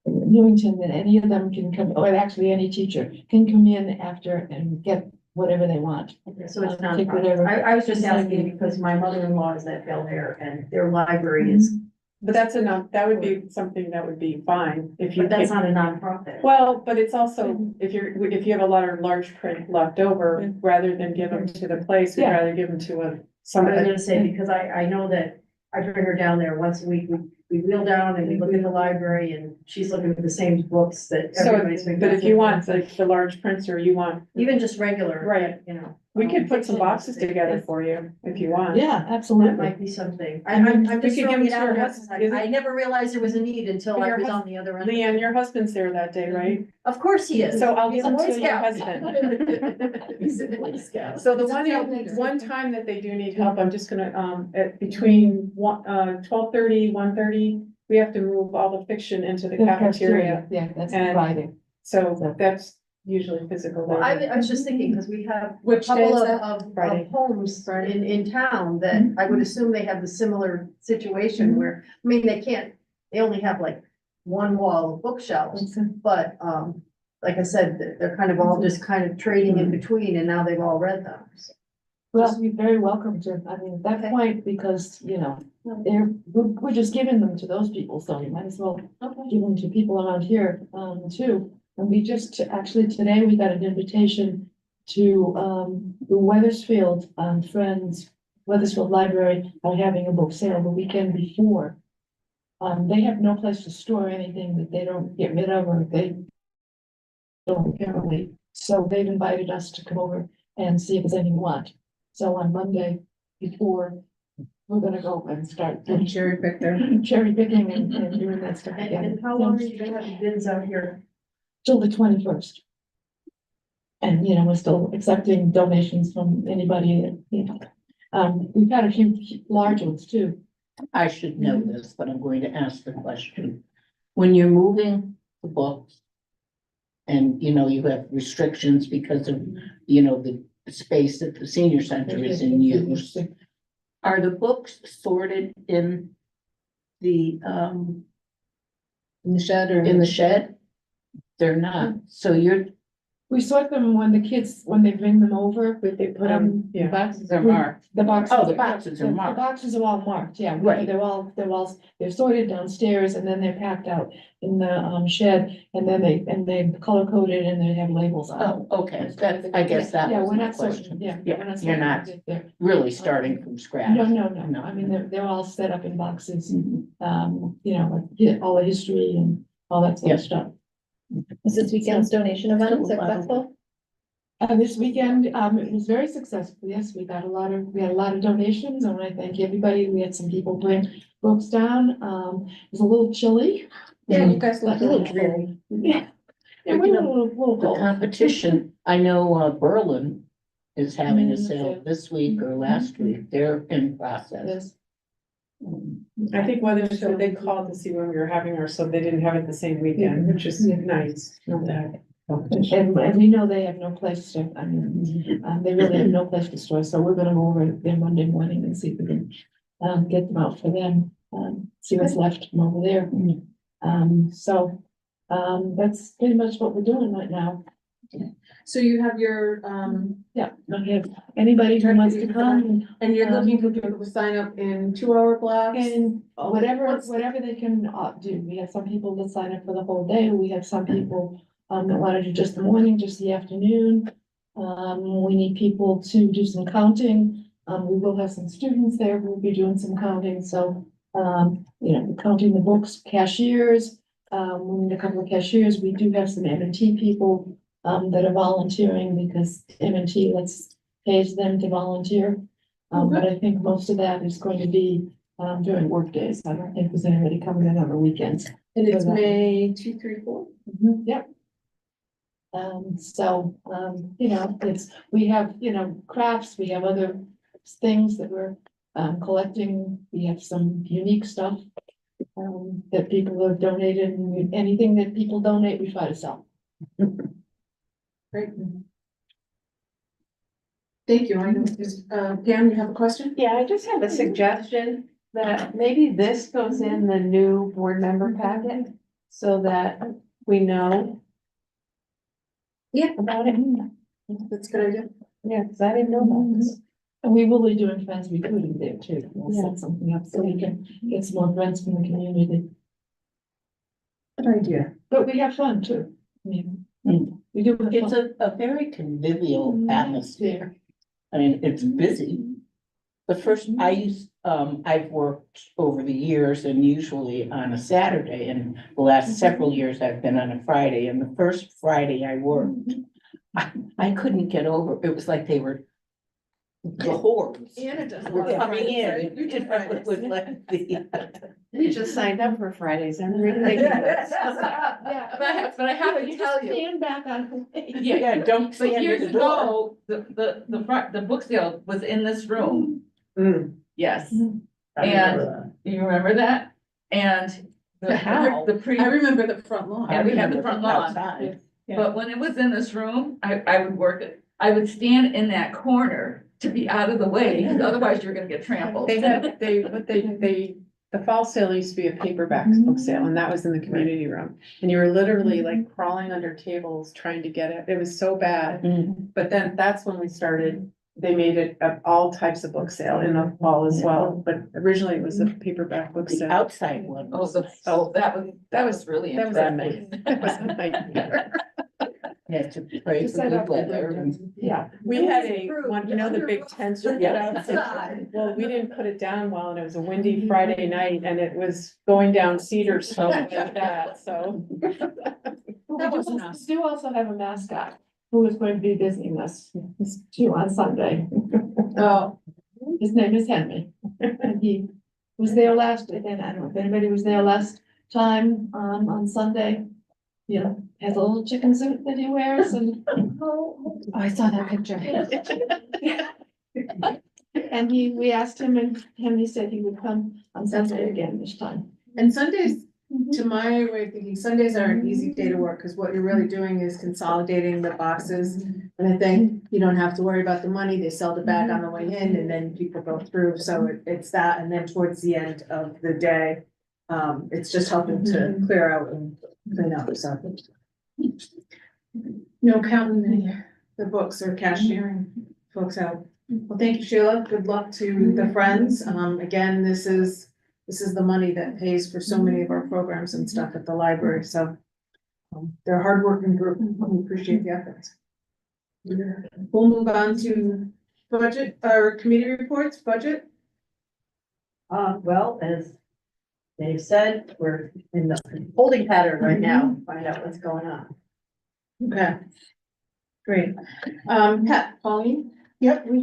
Newington that any of them can come, or actually any teacher can come in after and get whatever they want. Okay, so it's Take not, whatever. I was just asking because my mother-in-law is at Bel Air and their library is, But that would be something that would be fine if you. but that's not a nonprofit. Well, but it's also, if you have a lot of large print left over, rather than give them to the place, we'd Yeah. rather give them to I was somebody. gonna say, because I know that I bring her down there once a week, we wheel down and we look in the library and she's looking for the same books that So, everybody's been. but if you want like the large prints or you want, Even just regular. Right. We could put some boxes together for you if you want. Yeah, That absolutely. might be something. I mean, I'm we just could give throwing it it to out. your there. husband. I never realized there was a need until But I your was hus- on the other end. Leanne, your husband's there that day, right? Of course he is. So I'll He's give a him Boy to your Scout. husband. He's a Boy Scout. So the one time that they do need help, I'm just gonna, at between 12:30, 1:30, we have to move all the fiction into the cafeteria. Yeah, that's And- Friday. So that's usually physical Well, I labor. was just thinking, because we have a Which day couple is of, that? of Friday. homes in town that I would assume they have the similar situation where, I mean, they only have like one wall of bookshelves, but, like I said, they're kind of all just kind of trading in between, and now they've all read them. Well, you're very welcome to, I mean, at that point, because, you know, we're just giving them to those people, so you might as well give them to people around here, too. And we just, actually, today we got an invitation to, the Weathersfield, Friends, Weathersfield Library are having a book sale the weekend before. They have no place to store anything that they don't get rid of or they don't apparently. So they've invited us to come over and see if there's anything we want. So on Monday before, we're gonna go and start Cherry pick there. cherry picking and doing that stuff again. And how long are you gonna have bins out here? Till the 21st. And, you know, we're still accepting donations from anybody, you know. We've had a few large ones too. I should know this, but I'm going to ask the question. When you're moving the books and, you know, you have restrictions because of, you know, the space that the senior center is in use, are the books sorted in the, In the shed or? in the shed? They're not, so you're, We sort them when when they bring them over. They put them, the yeah. boxes are marked. The boxes. Oh, the boxes are marked. The boxes are all marked, yeah. Right. They're sorted downstairs and then they're packed out in the shed and then they color coded and they have labels on them. Oh, okay, that, I guess that Yeah, was we're my not sorting, question. yeah. Yeah, we're you're sorting not it there. really starting from scratch. No. I mean, they're all set up in boxes, you know, like, all the history and all that sort of Yeah. stuff. Was this weekend's donation event successful? This weekend, it was very successful. Yes, we had a lot of donations. I want to thank everybody. We had some people bring books down. It was a little chilly. Yeah, you guys Like look a little dreary. Yeah. Yeah, But, we're you a know, little The cold. competition, I know, Berlin is having a Mm, sale yeah. this week or last week. They're in process. Yes. I think Weathersfield, they called to see when we were having ours, so they didn't have it the same weekend, which is nice, not that. And we know they have no place to, I mean, they really have no place to store, so we're gonna go over there Monday morning and see if we can get them out for them, see what's left from over there. So, that's pretty much what we're doing right now. So you have your, Yeah, I have anybody who wants to come and you're looking for people to sign up in 2-hour blocks? and whatever, What's- whatever they can do. We have some people that sign up for the whole day. We have some people that want to do just the morning, just the afternoon. We need people to do some counting. We will have some students there who will be doing some counting, so, you know, counting the books, cashiers. We need a couple of cashiers. We do have some M&T people that are volunteering because M&T pays them to volunteer. But I think most of that is going to be during work days. I don't think there's anybody coming in on the weekends. And it's for that. May 2, 3, 4? Yep. So, you know, we have, you know, crafts, we have other things that we're collecting. We have some unique stuff that people have donated, and anything that people donate, we try to sell. Great. Thank you. I know, Pam, you have a question? Yeah, I just have a suggestion that maybe this goes in the new board member packet so that we know. Yeah. About it. That's a good idea. Yeah, because I didn't know about this. And we will be doing friends recruiting there too. We'll set something up so we can get some more friends from the community. Good idea. But we have fun too. I mean, we do. have It's fun. a very convivial atmosphere. I mean, it's busy. The first, I've worked over the years and usually on a Saturday, and the last several years I've been on a Friday, and the first Friday I worked, I couldn't get over, it was like they were the hordes. Anna does. a We're lot of coming Fridays, in. right? You did Fridays. You just signed up for Fridays, I'm rethinking this. Yeah. But I have to You tell just you. stand back on. Yeah, don't So stand years at the door. ago, the book sale was in this room. Yes, and you remember that? And How? the pre, I remember the front lawn. and we had the front lawn. Outside. But when it was in this room, I would work it, I would stand in that corner to be out of the way, because otherwise you're gonna get trampled. The fall sale used to be a paperback book sale, and that was in the community room. And you were literally like crawling under tables trying to get it. It was so bad. But then that's when we started, they made it all types of book sale in the fall as well. But originally it was a paperback book The sale. outside one. Oh, that was really That was a interesting. night. That was a nightmare. Had to pray for good weather and. Yeah, we had one, you know, the big tents you get outside. Well, we didn't put it down well, and it was a windy Friday night, and it was going down cedar slope like that, so. We do also have a mascot who is going to be visiting us too on Sunday. Oh, His name is Henry. And he was there last, and I don't know if anybody was there last time, on Sunday. You know, has a little chicken suit that he wears and, oh, I saw that picture. And we asked him and Henry said he would come on Sunday again this time. and Sundays, to my way of thinking, Sundays are an easy day to work, because what you're really doing is consolidating the boxes. And I think you don't have to worry about the money, they sell the bag on the way in, and then people go through, so it's that, and then towards the end of the day. It's just helping to clear out and clean up, so. No counting the books or cashiering folks out. Well, thank you, Sheila, good luck to the friends, again, this is the money that pays for so many of our programs and stuff at the library, so. They're a hardworking group, we appreciate the efforts. We'll move on to budget, or committee reports, budget. Well, as Dave said, we're in the holding pattern right now, find out what's going on. Okay. Great. Pat, Pauline? Yep, we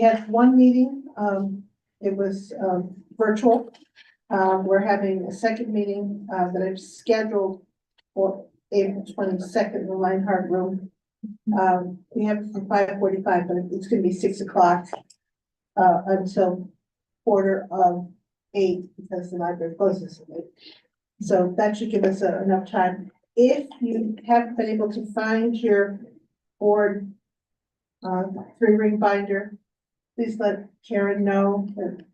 had one meeting, it was, virtual. We're having a second meeting, that I've scheduled for April 22nd in the Linehart Room. We have it from 5:45, but it's gonna be 6 o'clock, until 7:45, because the library closes at 8. So that should give us enough time. If you haven't been able to find your board 3-ring binder, please let Karen know that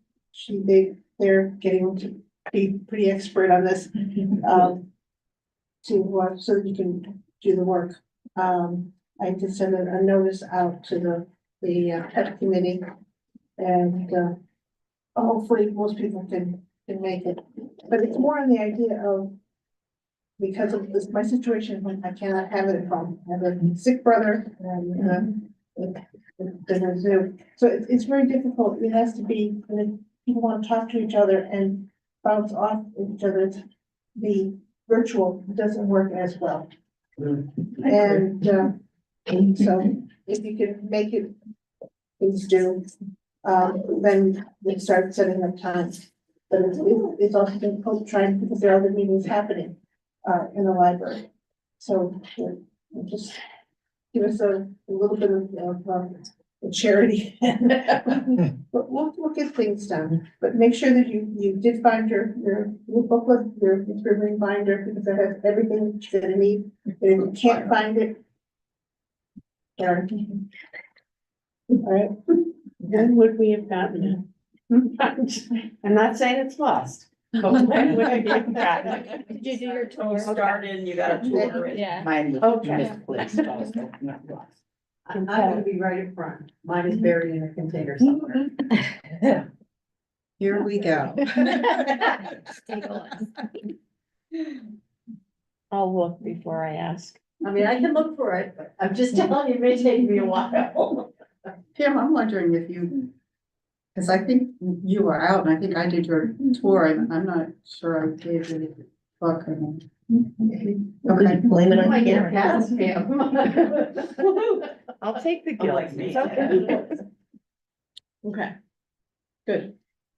they're getting to be pretty expert on this. So that you can do the work. I just sent a notice out to the pet committee, and hopefully most people can make it. But it's more on the idea of, because of this, my situation, when I cannot have it at home, I have a sick brother, and Zoom. So it's very difficult, it has to be, when people want to talk to each other and bounce off each other, the virtual doesn't work as well. And so if you can make it, please do, then we start setting up times. But it's also difficult trying, because there are other meetings happening in the library. So just give us a little bit of charity. But we'll get things done. But make sure that you did find your booklet, your 3-ring binder, because that has everything that you're gonna need. And if you can't find it, Karen. All right. When would we have gotten it? I'm not saying it's lost, but when would we have gotten it? Did you do your tour? You started and you got a tour. Yeah. Mine was Okay. misplaced also, not lost. I'm gonna be right in front. Mine is buried in a container somewhere. Here we go. I'll look before I ask. I mean, I can look for it, but I'm just telling you, it may take me a while. Tim, I'm wondering if you, because I think you were out, and I think I did your tour, and I'm not sure I gave you the book. Okay. Blame it I on might get a Karen. pass, Pam. I'll take the guilt. Unlike me. It's okay. Okay. Good.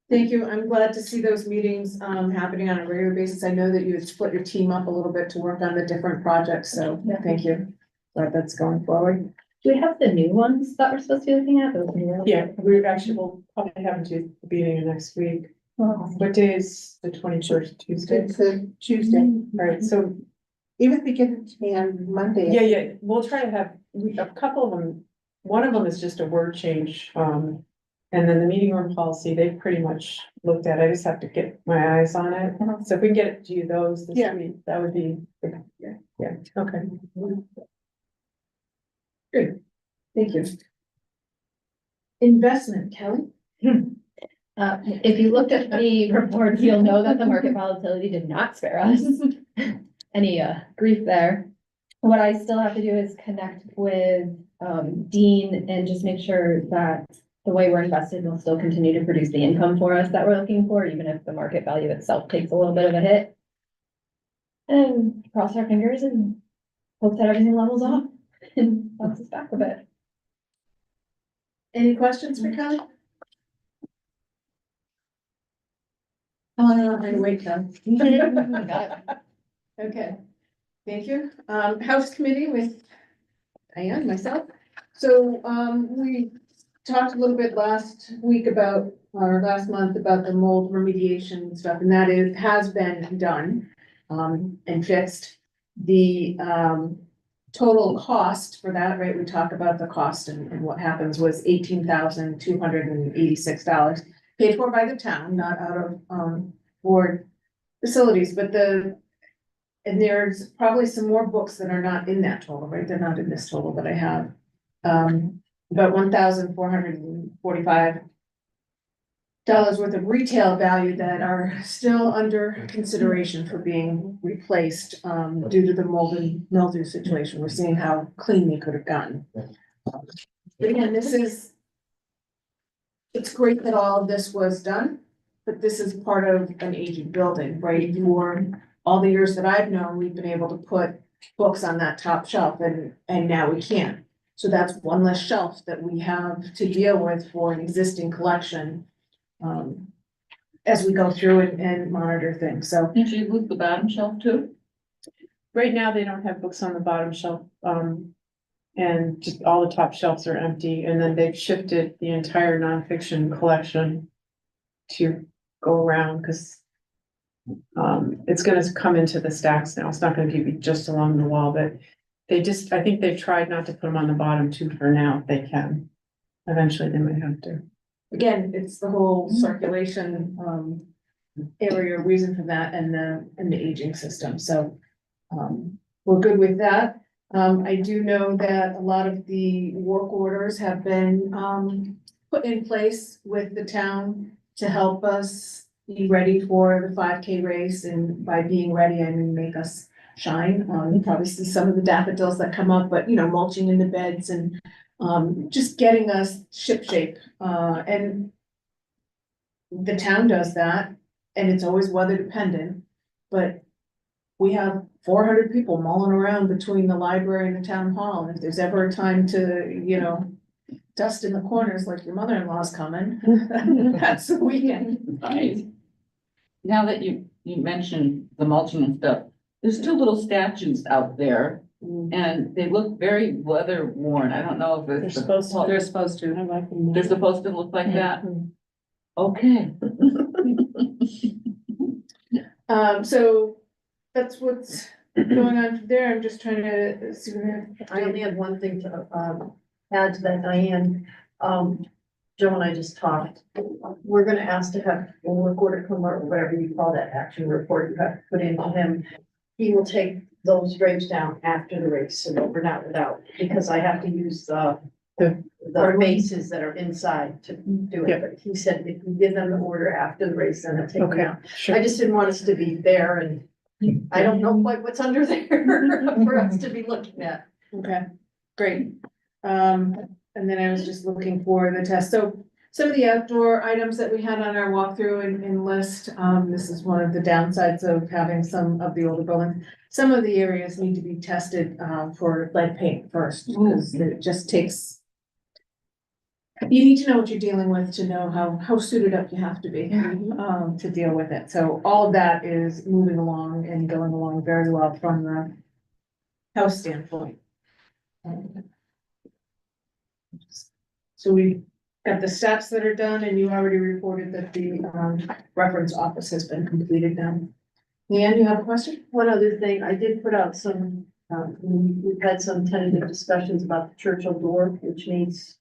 Thank you. I'm glad to see those meetings happening on a regular basis. I know that you had split your team up a little bit to work on the different projects, so thank you. Glad that's going forward. Do we have the new ones that we're supposed to be looking at? Those new ones? Yeah, we're actually, we'll probably have to the beginning of next week. What day is the 21st, Tuesday? It's a Tuesday, All right, so, even if we get it to me on Monday. yeah, we'll try to have, a couple of them, one of them is just a word change, and then the meeting room policy, they pretty much looked at, I just have to get my eyes on it. So if we can get it to you those this Yeah. week, that would be, yeah, okay. Good. Thank you. Investment, Kelly? If you looked at the reports, you'll know that the market volatility did not spare us any grief there. What I still have to do is connect with Dean and just make sure that the way we're invested will still continue to produce the income for us that we're looking for, even if the market value itself takes a little bit of a hit. And cross our fingers and hope that everything levels off and bounces back a bit. Any questions for Kelly? I wait then. Okay, thank you. House Committee with Diane, myself. So, we talked a little bit last week about, or last month about the mold remediation stuff, and that has been done, and fixed. The, total cost for that, right, we talked about the cost and what happens was $18,286, paid for by the town, not out of, board facilities, but and there's probably some more books that are not in that total, right? They're not in this total that I have. About $1,445 worth of retail value that are still under consideration for being replaced, due to the mold and mildew situation. We're seeing how clean they could have gotten. But again, it's great that all of this was done, but this is part of an aging building, right? For all the years that I've known, we've been able to put books on that top shelf and now we can't. So that's one less shelf that we have to deal with for an existing collection. As we go through and monitor things, so. Did you move the bottom shelf too? Right now, they don't have books on the bottom shelf, and just all the top shelves are empty, and then they've shifted the entire nonfiction collection to go around, because it's gonna come into the stacks now, it's not gonna be just along the wall, but I think they've tried not to put them on the bottom too for now, if they can. Eventually, they might have to. Again, it's the whole circulation, area reason for that and the aging system, so. We're good with that. I do know that a lot of the work orders have been, put in place with the town to help us be ready for the 5K race, and by being ready, I mean, make us shine. You probably see some of the daffodils that come up, but mulching in the beds and, just getting us shipshape, and the town does that, and it's always weather dependent, but we have 400 people mulling around between the library and the town hall, and if there's ever a time to, dust in the corners like your mother-in-law's coming, that's the weekend. Right. Now that you mentioned the mulching and stuff, there's two little statues out there and they look very weather worn. I don't know if They're it's. supposed to. They're supposed to. I like them. They're supposed to look like that? Okay. So that's what's going on there. I'm just trying to see. I only have one thing to, add to that, Diane. Joe and I just talked. We're gonna ask to have a work order come, or whatever you call that action report you have to put into him. He will take those drapes down after the race, so that we're not without, because I have to use the bases that are inside to do Yeah. it. But he said if we give them the order after the race, then they'll take them Okay, out. sure. I just didn't want us to be there, and I don't know quite what's under there for us to be looking at. Okay, great. And then I was just looking for the test. So some of the outdoor items that we had on our walkthrough and list, this is one of the downsides of having some of the older buildings. Some of the areas need to be tested, for lead paint first, because it just takes you need to know what you're dealing with to know how suited up you have to be, to deal with it. So all of that is moving along and going along very well from the house standpoint. So we got the steps that are done, and you already reported that the, reference office has been completed now. Leanne, you have a question? One other thing, I did put out some, we've had some tentative discussions about the Churchill door, which needs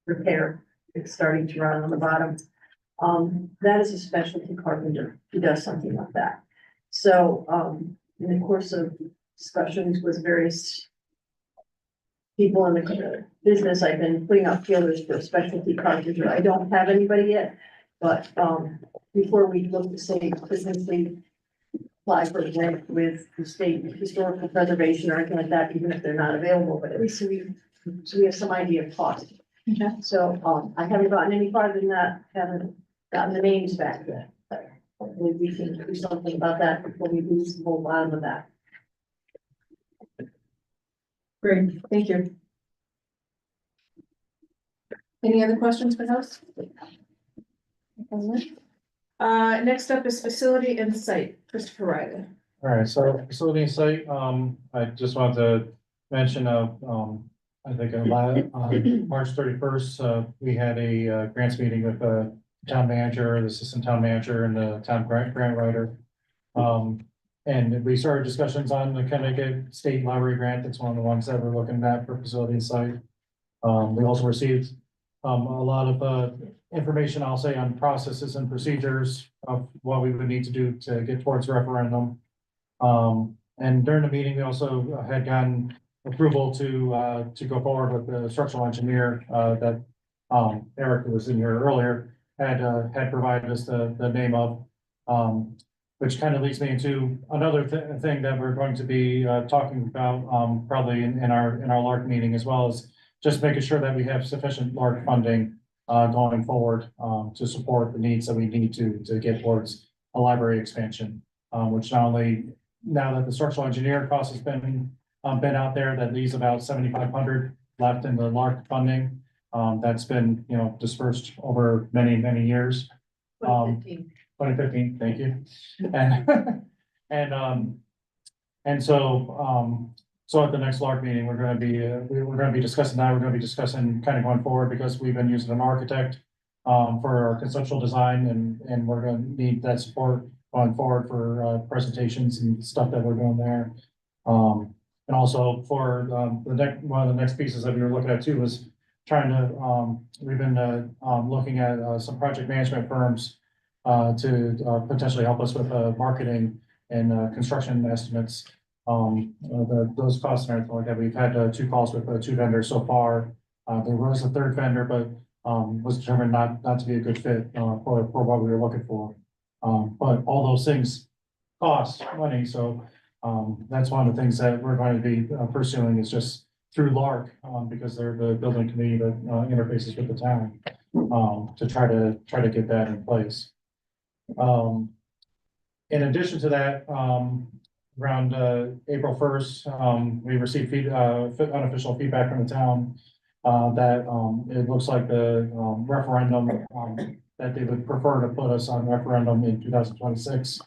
repair. It's starting to run on the bottom. That is a specialty carpenter who does something like that. So, in the course of discussions with various people in the business, I've been putting out feelers for a specialty carpenter. I don't have anybody yet, but, before we look to say, potentially apply for a grant with the state historical preservation or anything like that, even if they're not available, but at least we have some idea of cost. So, I haven't gotten any farther than that, haven't gotten the names back yet. But hopefully we can do something about that before we lose the whole bottom of that. Great, thank you. Any other questions for house? Next up is facility and site, Christopher Riley. All right, so facility and site, I just wanted to mention, I think on March 31st, we had a grants meeting with the town manager, the assistant town manager, and the town grant writer. And we started discussions on the Connecticut State Library grant. That's one of the ones that we're looking at for facility and site. We also received a lot of information, I'll say, on processes and procedures of what we would need to do to get towards referendum. And during the meeting, we also had gotten approval to go forward with the structural engineer that Eric, who was in here earlier, had provided us the name of, which kind of leads me into another thing that we're going to be talking about probably in our LARC meeting, as well as just making sure that we have sufficient LARC funding going forward to support the needs that we need to get towards a library expansion, which not only now that the structural engineer cost has been out there, that leaves about 7,500 left in the LARC funding. That's been, dispersed over many years. 2015, thank you. And so at the next LARC meeting, we're gonna be discussing that. We're gonna be discussing kind of going forward, because we've been using an architect for our conceptual design, and we're gonna need that support going forward for presentations and stuff that we're doing there. And also for one of the next pieces that we were looking at too was trying to, we've been looking at some project management firms to potentially help us with marketing and construction estimates. Those costs and everything like that. We've had 2 calls with 2 vendors so far. There was a 3rd vendor, but was determined not to be a good fit for what we were looking for. But all those things cost money, so that's one of the things that we're going to be pursuing, is just through LARC, because they're the building committee that interfaces with the town, to try to get that in place. In addition to that, around April 1st, we received unofficial feedback from the town that it looks like the referendum, that they would prefer to put us on referendum in 2026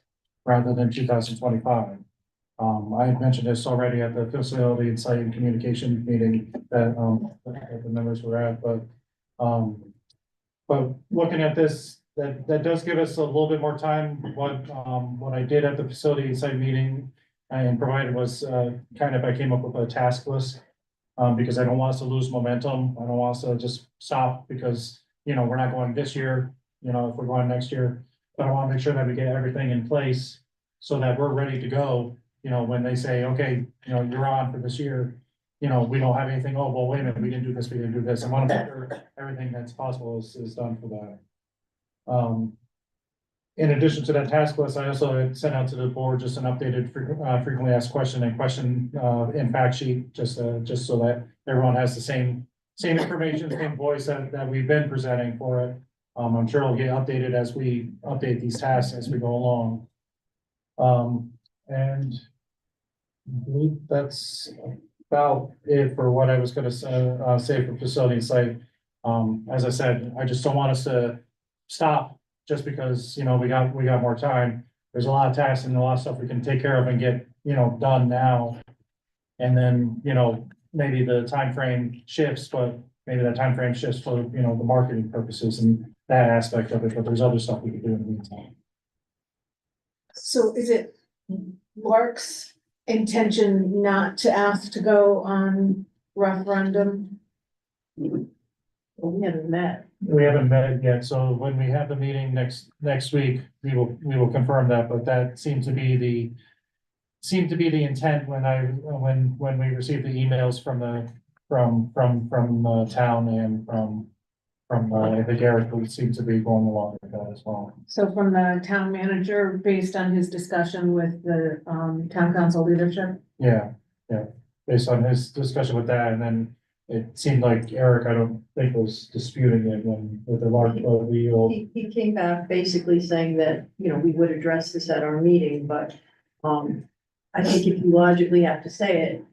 rather than 2025. I had mentioned this already at the facility and site and communication meeting that the members were at, but looking at this, that does give us a little bit more time. What I did at the facility and site meeting and provided was I came up with a task list, because I don't want us to lose momentum. I don't want us to just stop because, we're not going this year, if we're going next year. But I want to make sure that we get everything in place so that we're ready to go, when they say, okay, you're on for this year, we don't have anything. Oh, well, wait a minute, we didn't do this, we didn't do this. I want to make sure everything that's possible is done for that. In addition to that task list, I also had sent out to the board just an updated frequently asked question in fact sheet, just so that everyone has the same information, same voice that we've been presenting for it. I'm sure it'll get updated as we update these tasks as we go along. And I believe that's about it for what I was gonna say for facility and site. As I said, I just don't want us to stop just because, you know, we got more time. There's a lot of tasks and a lot of stuff we can take care of and get, you know, done now. And then, you know, maybe the time frame shifts, but maybe that time frame shifts for, you know, the marketing purposes and that aspect of it, but there's other stuff we can do in the meantime. So is it Lark's intention not to ask to go on referendum? We haven't met. We haven't met yet, so when we have the meeting next week, we will confirm that, but that seemed to be the intent when we received the emails from town and from I think Eric, who seemed to be going along with that as well. So from the town manager, based on his discussion with the town council leadership? Yeah, based on his discussion with that, and then it seemed like Eric, I don't think was disputing it when with the large, He came back basically saying that, you know, we would address this at our meeting, but, I think if you logically have to say it,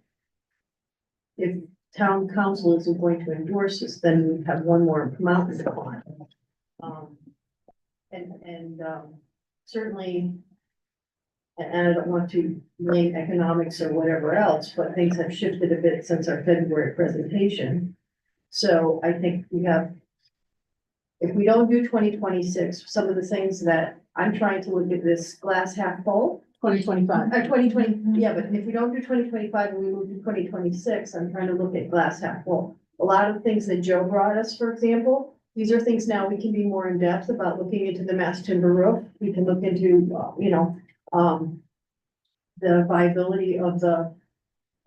if town council isn't going to endorse this, then we have one more mountain to climb. Certainly, and I don't want to blame economics or whatever else, but things have shifted a bit since our February presentation. So I think we have, if we don't do 2026, some of the things that I'm trying to look at this glass half full. 2025. 2020, yeah, but if we don't do 2025 and we move to 2026, I'm trying to look at glass half full. A lot of things that Joe brought us, for example, these are things now we can be more in depth about looking into the mass timber roof. We can look into, the viability of the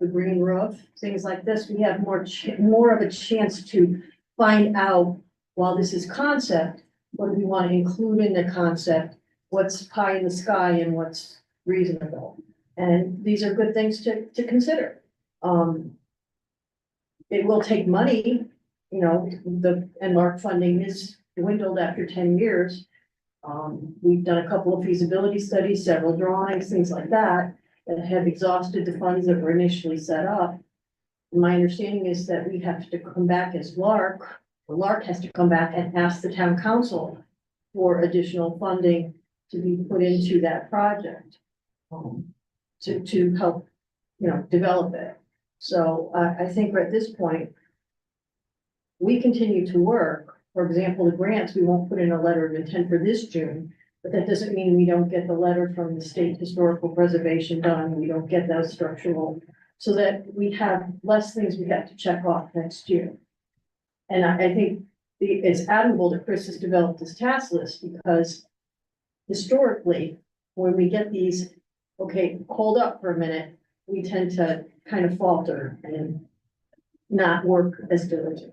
green roof, things like this. We have more of a chance to find out, while this is concept, what do we want to include in the concept? What's pie in the sky and what's reasonable? And these are good things to consider. It will take money, you know, the NLARC funding is dwindled after 10 years. We've done a couple of feasibility studies, several drawings, things like that have exhausted the funds that were initially set up. My understanding is that we have to come back as LARC, or LARC has to come back and ask the town council for additional funding to be put into that project. To help, you know, develop it. So I think at this point, we continue to work. For example, the grants, we won't put in a letter of intent for this June, but that doesn't mean we don't get the letter from the state historical preservation done. We don't get those structural, so that we have less things we have to check off next year. And I think it's admirable that Chris has developed this task list, because historically, when we get these, okay, hold up for a minute, we tend to kind of falter and not work as diligent.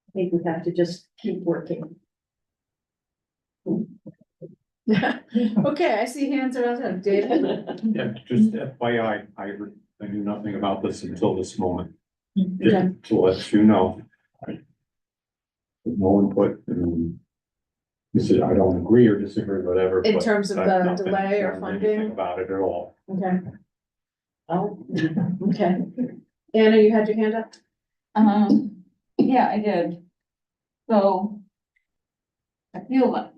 I think we have to just keep working. Okay, I see hands around him. David? Yeah, just FYI, I knew nothing about this until this moment. Okay. Just to let you know. No input, and this is, I don't agree or disagree, whatever. In but terms of I've the not been delay or informed anything funding? about it at all. Okay. Oh, okay. Anna, you had your hand up? Yeah, I did. So I feel like,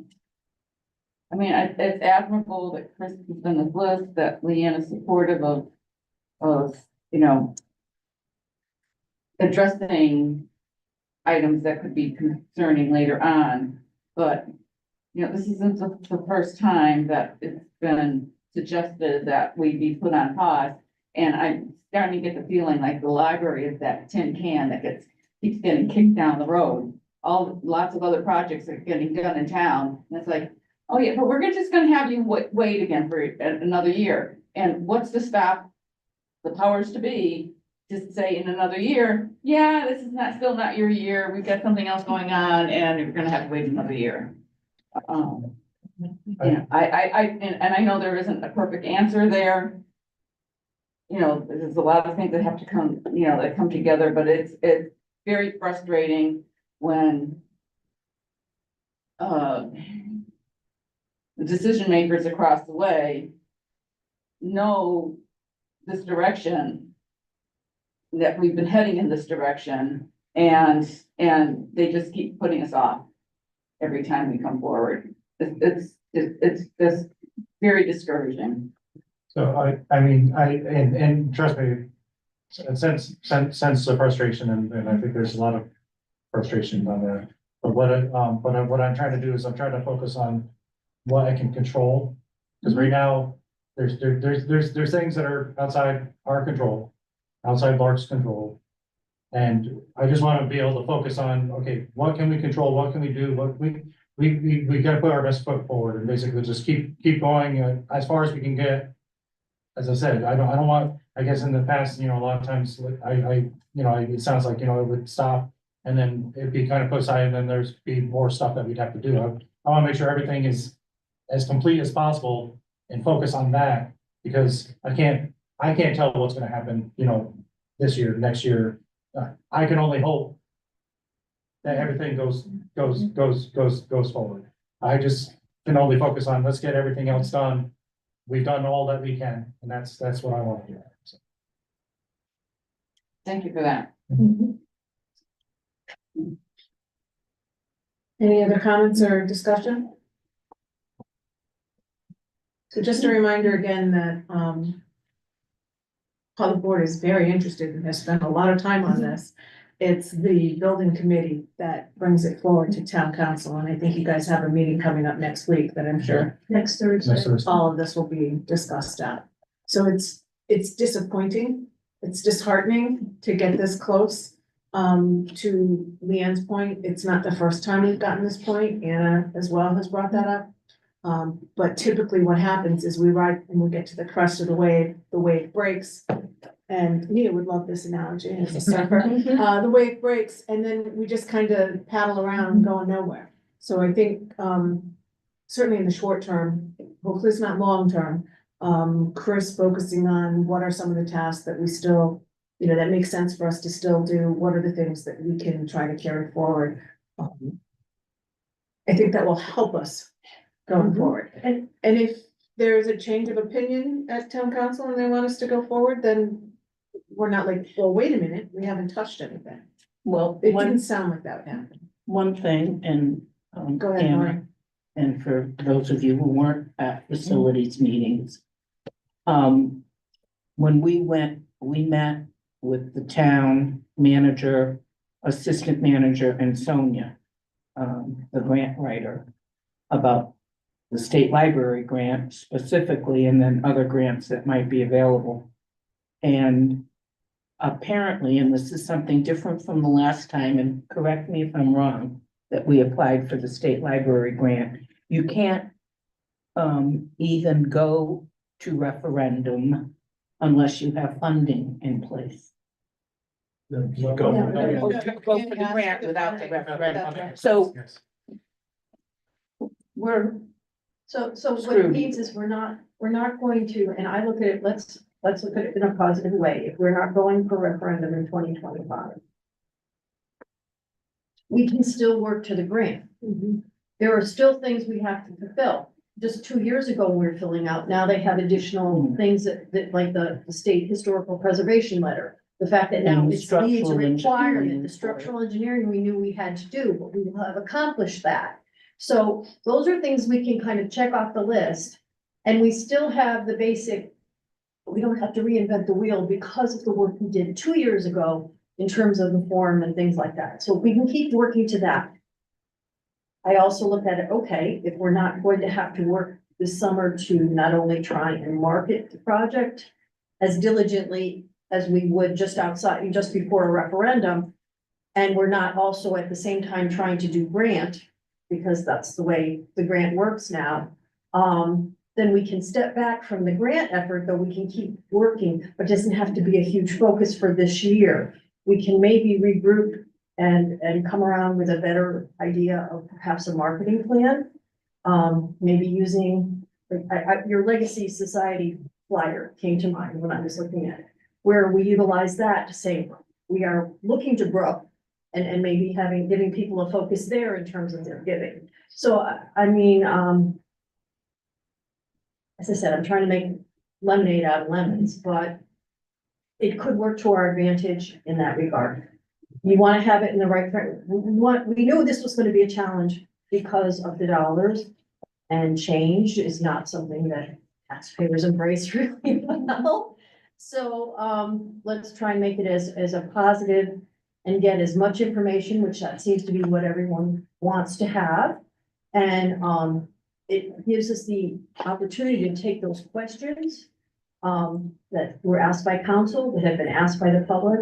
I mean, it's admirable that Chris has done this list, that Leanne is supportive of, you know, addressing items that could be concerning later on, but, you know, this isn't the first time that it's been suggested that we be put on pause. And I'm starting to get the feeling like the library is that tin can that keeps getting kicked down the road. Lots of other projects are getting done in town, and it's like, oh yeah, but we're just gonna have you wait again for another year. And what's to stop the powers to be just say in another year, yeah, this is still not your year, we've got something else going on, and you're gonna have to wait another year. Yeah, and I know there isn't a perfect answer there. You know, there's a lot of things that have to come, you know, that come together, but it's very frustrating when the decision makers across the way know this direction, that we've been heading in this direction, And they just keep putting us off every time we come forward. It's just very discouraging. So and trust me, sense the frustration and I think there's a lot of frustration on there. But what I'm trying to do is I'm trying to focus on what I can control. Because right now, there's things that are outside our control, outside Lark's control. And I just want to be able to focus on, okay, what can we control? What can we do? What we gotta put our best foot forward and basically just keep going as far as we can get. As I said, I don't want, I guess in the past, a lot of times it sounds like, it would stop. And then it'd be kind of put aside and then there's be more stuff that we'd have to do. I want to make sure everything is as complete as possible and focus on that. Because I can't tell what's gonna happen, this year, next year. I can only hope that everything goes forward. I just can only focus on, let's get everything else done. We've done all that we can, and that's what I want to do. So. Thank you for that. Any other comments or discussion? So just a reminder again that, public board is very interested and has spent a lot of time on this. It's the building committee that brings it forward to town council, and I think you guys have a meeting coming up next week that I'm sure Next Thursday. all of this will be discussed at. So it's disappointing, it's disheartening to get this close. To Leanne's point, it's not the first time we've gotten this point, Anna as well has brought that up. But typically what happens is we ride and we get to the crest of the wave breaks. And Nita would love this analogy as a surfer. The wave breaks and then we just kind of paddle around going nowhere. So I think, certainly in the short term, hopefully it's not long term, Chris focusing on what are some of the tasks that we still, that makes sense for us to still do, what are the things that we can try to carry forward. I think that will help us going forward. And if there's a change of opinion at town council and they want us to go forward, then we're not like, well, wait a minute, we haven't touched anything. Well, It didn't sound like that would happen. one thing, and Go ahead, Anna, Maureen. and for those of you who weren't at facilities meetings. When we met with the town manager, assistant manager, and Sonia, the grant writer, about the state library grant specifically, and then other grants that might be available. And apparently, and this is something different from the last time, and correct me if I'm wrong, that we applied for the state library grant, you can't even go to referendum unless you have funding in place. Or to go for the grant without the referendum. So we're So what it Screwed. means is we're not going to, and I look at it, let's look at it in a positive way. If we're not going for referendum in 2025. We can still work to the grant. There are still things we have to fulfill. Just 2 years ago, we were filling out, now they have additional things that like the state historical preservation letter. The fact that now And it's needs a structural requirement, engineering. the structural engineering we knew we had to do, but we will have accomplished that. So those are things we can kind of check off the list. And we still have the basic, we don't have to reinvent the wheel because of the work we did 2 years ago in terms of the form and things like that. So we can keep working to that. I also look at it, okay, if we're not going to have to work this summer to not only try and market the project as diligently as we would just before a referendum, and we're not also at the same time trying to do grant, because that's the way the grant works now, then we can step back from the grant effort, though we can keep working, but it doesn't have to be a huge focus for this year. We can maybe regroup and come around with a better idea of perhaps a marketing plan. Maybe using, your Legacy Society flyer came to mind when I was looking at it, where we utilize that to say, we are looking to grow. And maybe giving people a focus there in terms of their giving. So, I mean, as I said, I'm trying to make lemonade out of lemons, but it could work to our advantage in that regard. you wanna have it in the right, we knew this was gonna be a challenge because of the dollars. And change is not something that taxpayers embrace really well. So, let's try and make it as a positive and get as much information, which that seems to be what everyone wants to have. And, it gives us the opportunity to take those questions that were asked by council, that have been asked by the public.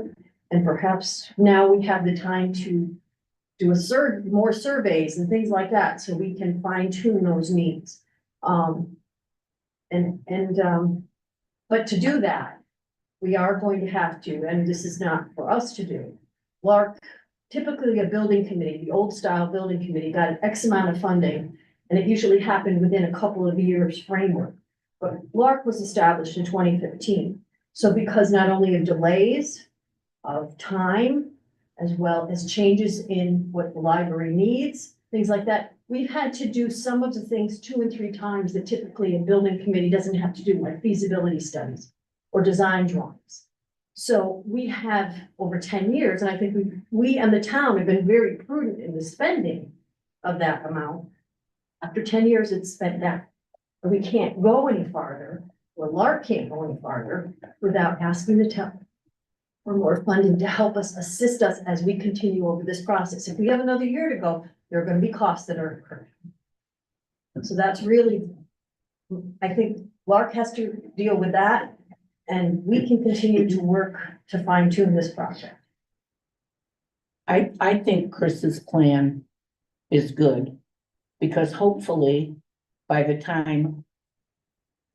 And perhaps now we have the time to do more surveys and things like that, so we can fine tune those needs. But to do that, we are going to have to, and this is not for us to do. Lark, typically a building committee, the old style building committee got an X amount of funding, and it usually happened within a couple of years framework. But Lark was established in 2015. So because not only of delays of time, as well as changes in what the library needs, things like that, we've had to do some of the things 2 and 3 times that typically a building committee doesn't have to do, like feasibility studies or design drawings. So we have over 10 years, and I think we and the town have been very prudent in the spending of that amount. After 10 years, it's spent down. And we can't go any farther, or Lark can't go any farther without asking the town for more funding to help us, assist us as we continue over this process. If we have another year to go, there are gonna be costs that are incurred. So that's really, I think Lark has to deal with that, and we can continue to work to fine tune this project. I think Chris's plan is good, because hopefully by the time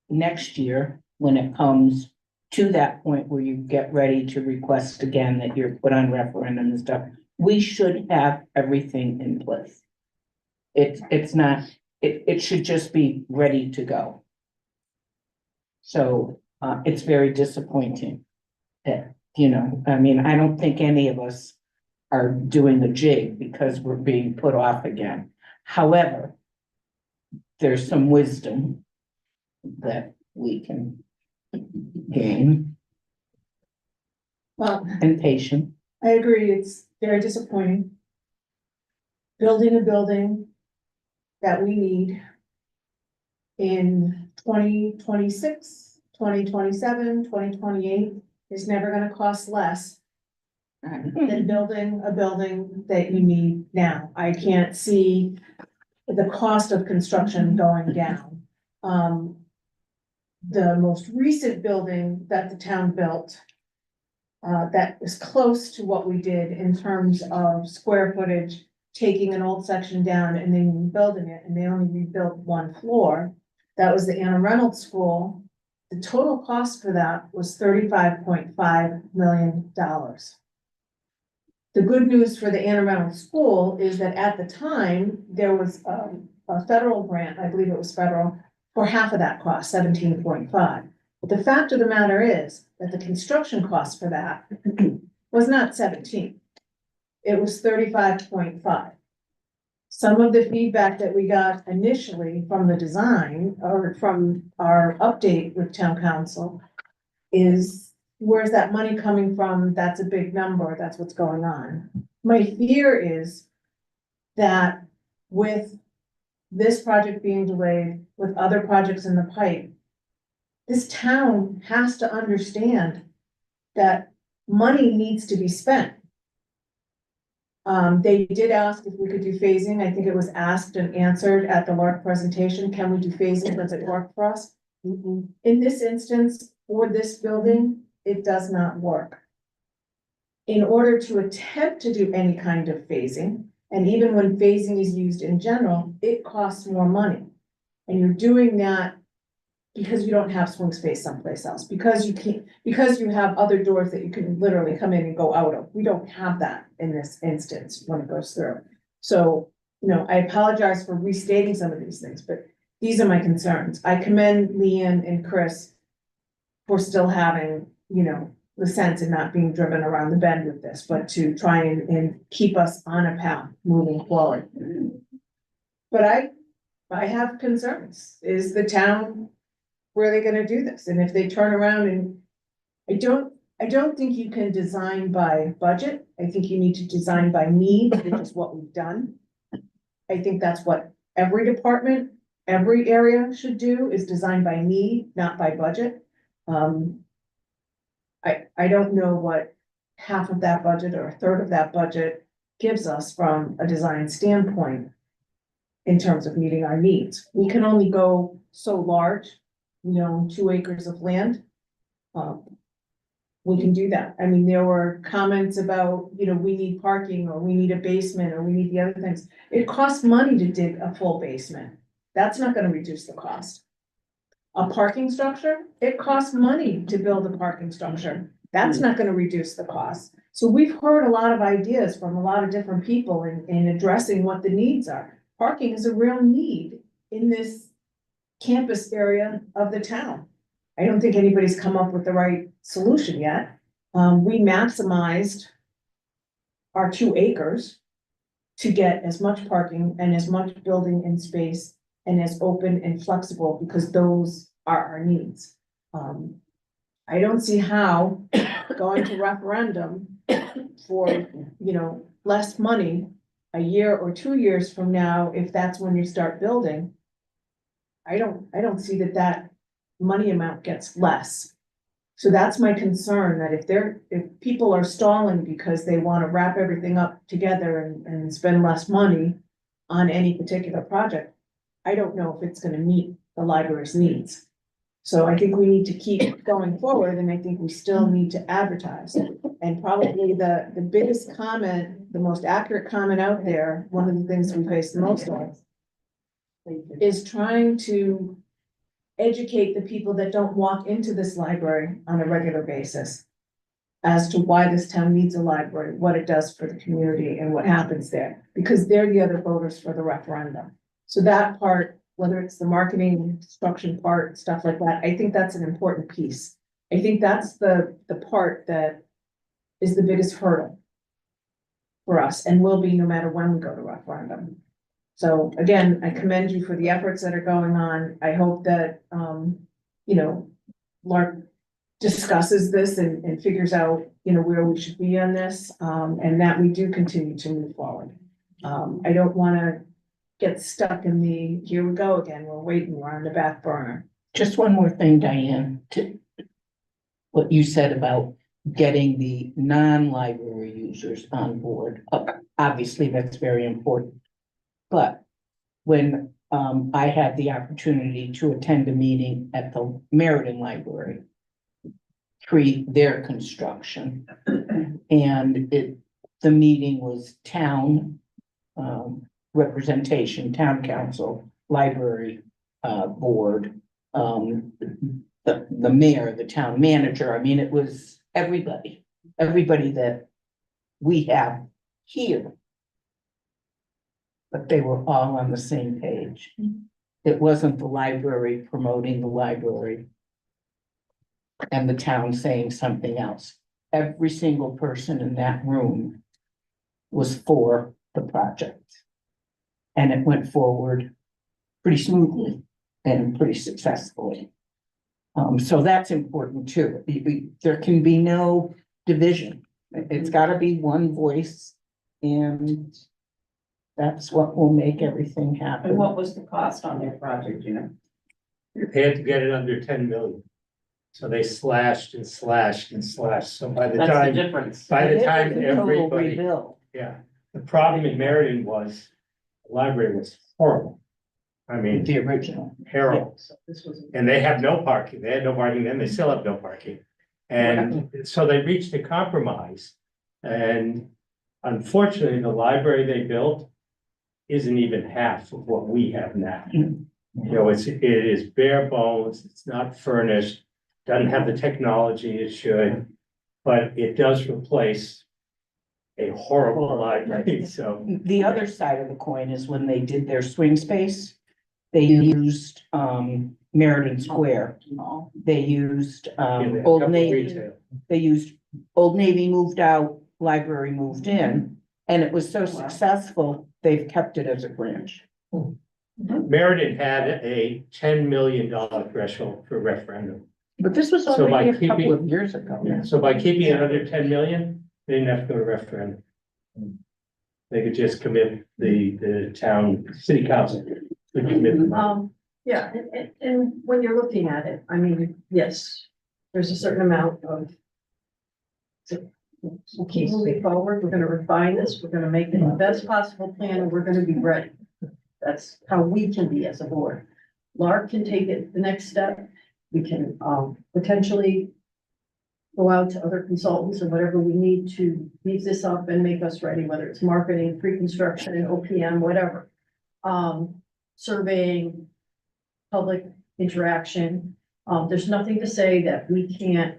next year, when it comes to that point where you get ready to request again that you're put on referendum and stuff, we should have everything in place. It's not, it should just be ready to go. So, it's very disappointing that, I mean, I don't think any of us are doing the jig because we're being put off again. However, there's some wisdom that we can gain. Well, and patient. I agree, it's very disappointing. Building a building that we need in 2026, 2027, 2028 is never gonna cost less than building a building that you need now. I can't see the cost of construction going down. The most recent building that the town built, that is close to what we did in terms of square footage, taking an old section down and then rebuilding it, and they only rebuilt 1 floor. That was the Anna Reynolds School. The total cost for that was $35.5 million. The good news for the Anna Reynolds School is that at the time, there was a federal grant, I believe it was federal, for half of that cost, 17.5. But the fact of the matter is that the construction cost for that was not 17. It was 35.5. Some of the feedback that we got initially from the design or from our update with town council is, where's that money coming from? That's a big number. That's what's going on. My fear is that with this project being delayed, with other projects in the pipe, this town has to understand that money needs to be spent. They did ask if we could do phasing. I think it was asked and answered at the Lark presentation. Can we do phasing? Does it work for us? In this instance, for this building, it does not work. In order to attempt to do any kind of phasing, and even when phasing is used in general, it costs more money. And you're doing that because you don't have swing space someplace else, because you can't, because you have other doors that you can literally come in and go out of. We don't have that in this instance when it goes through. So, I apologize for restating some of these things, but these are my concerns. I commend Leanne and Chris for still having, the sense and not being driven around the bend with this, but to try and keep us on a path moving forward. But I have concerns. Is the town really gonna do this? And if they turn around and I don't think you can design by budget. I think you need to design by need, which is what we've done. I think that's what every department, every area should do, is design by need, not by budget. I don't know what half of that budget or a third of that budget gives us from a design standpoint in terms of meeting our needs. We can only go so large, 2 acres of land. We can do that. I mean, there were comments about, we need parking, or we need a basement, or we need the other things. It costs money to dig a full basement. That's not gonna reduce the cost. A parking structure, it costs money to build a parking structure. That's not gonna reduce the cost. So we've heard a lot of ideas from a lot of different people in addressing what the needs are. Parking is a real need in this campus area of the town. I don't think anybody's come up with the right solution yet. We maximized our 2 acres to get as much parking and as much building in space and as open and flexible, because those are our needs. I don't see how going to referendum for, less money a year or 2 years from now, if that's when you start building. I don't see that money amount gets less. So that's my concern, that if people are stalling because they want to wrap everything up together and spend less money on any particular project, I don't know if it's gonna meet the library's needs. So I think we need to keep going forward, and I think we still need to advertise. And probably the biggest comment, the most accurate comment out there, one of the things we face the most of, is trying to educate the people that don't walk into this library on a regular basis as to why this town needs a library, what it does for the community, and what happens there, because they're the other voters for the referendum. So that part, whether it's the marketing, instruction part, stuff like that, I think that's an important piece. I think that's the part that is the biggest hurdle for us, and will be no matter when we go to referendum. So again, I commend you for the efforts that are going on. I hope that, Lark discusses this and figures out, where we should be on this, and that we do continue to move forward. I don't wanna get stuck in here we go again, we're waiting, we're on the back burner. Just one more thing, Diane, to what you said about getting the non-library users on board. Obviously, that's very important. But when I had the opportunity to attend a meeting at the Meriden Library pre their construction, and the meeting was town representation, town council, library board, the mayor, the town manager. I mean, it was everybody that we have here. But they were all on the same page. It wasn't the library promoting the library and the town saying something else. Every single person in that room was for the project. And it went forward pretty smoothly and pretty successfully. So that's important too. There can be no division. It's gotta be one voice, and that's what will make everything happen. And what was the cost on their project, They had to get it under 10 million. So they slashed and slashed and slashed. So by the That's the time, difference. by the It time was a total everybody, rebuild. yeah, the problem in Meriden was the library was horrible. I mean, The original. terrible. This was. And they have no parking. They had no parking then, they still have no parking. And so they reached a compromise. And unfortunately, the library they built isn't even half of what we have now. You know, it is bare bones, it's not furnished, doesn't have the technology it should, but it does replace a horrible library, so. The other side of the coin is when they did their swing space, they used Meriden Square. They used Old Navy. Retail. They used Old Navy moved out, library moved in, and it was so successful, they've kept it as a branch. Meriden had a $10 million threshold for referendum. But this was So by already a couple keeping- of years ago. So by keeping it under 10 million, they didn't have to go to referendum. They could just commit the town, city council. Could commit the money. Yeah, and when you're looking at it, I mean, yes, there's a certain amount of. We'll keep moving forward, we're gonna refine this, we're gonna make it the best possible plan, and we're gonna be ready. That's how we can be as a board. Lark can take it the next step, we can, potentially go out to other consultants and whatever we need to beef this up and make us ready, whether it's marketing, pre-construction, OPM, whatever. Surveying, public interaction. There's nothing to say that we can't.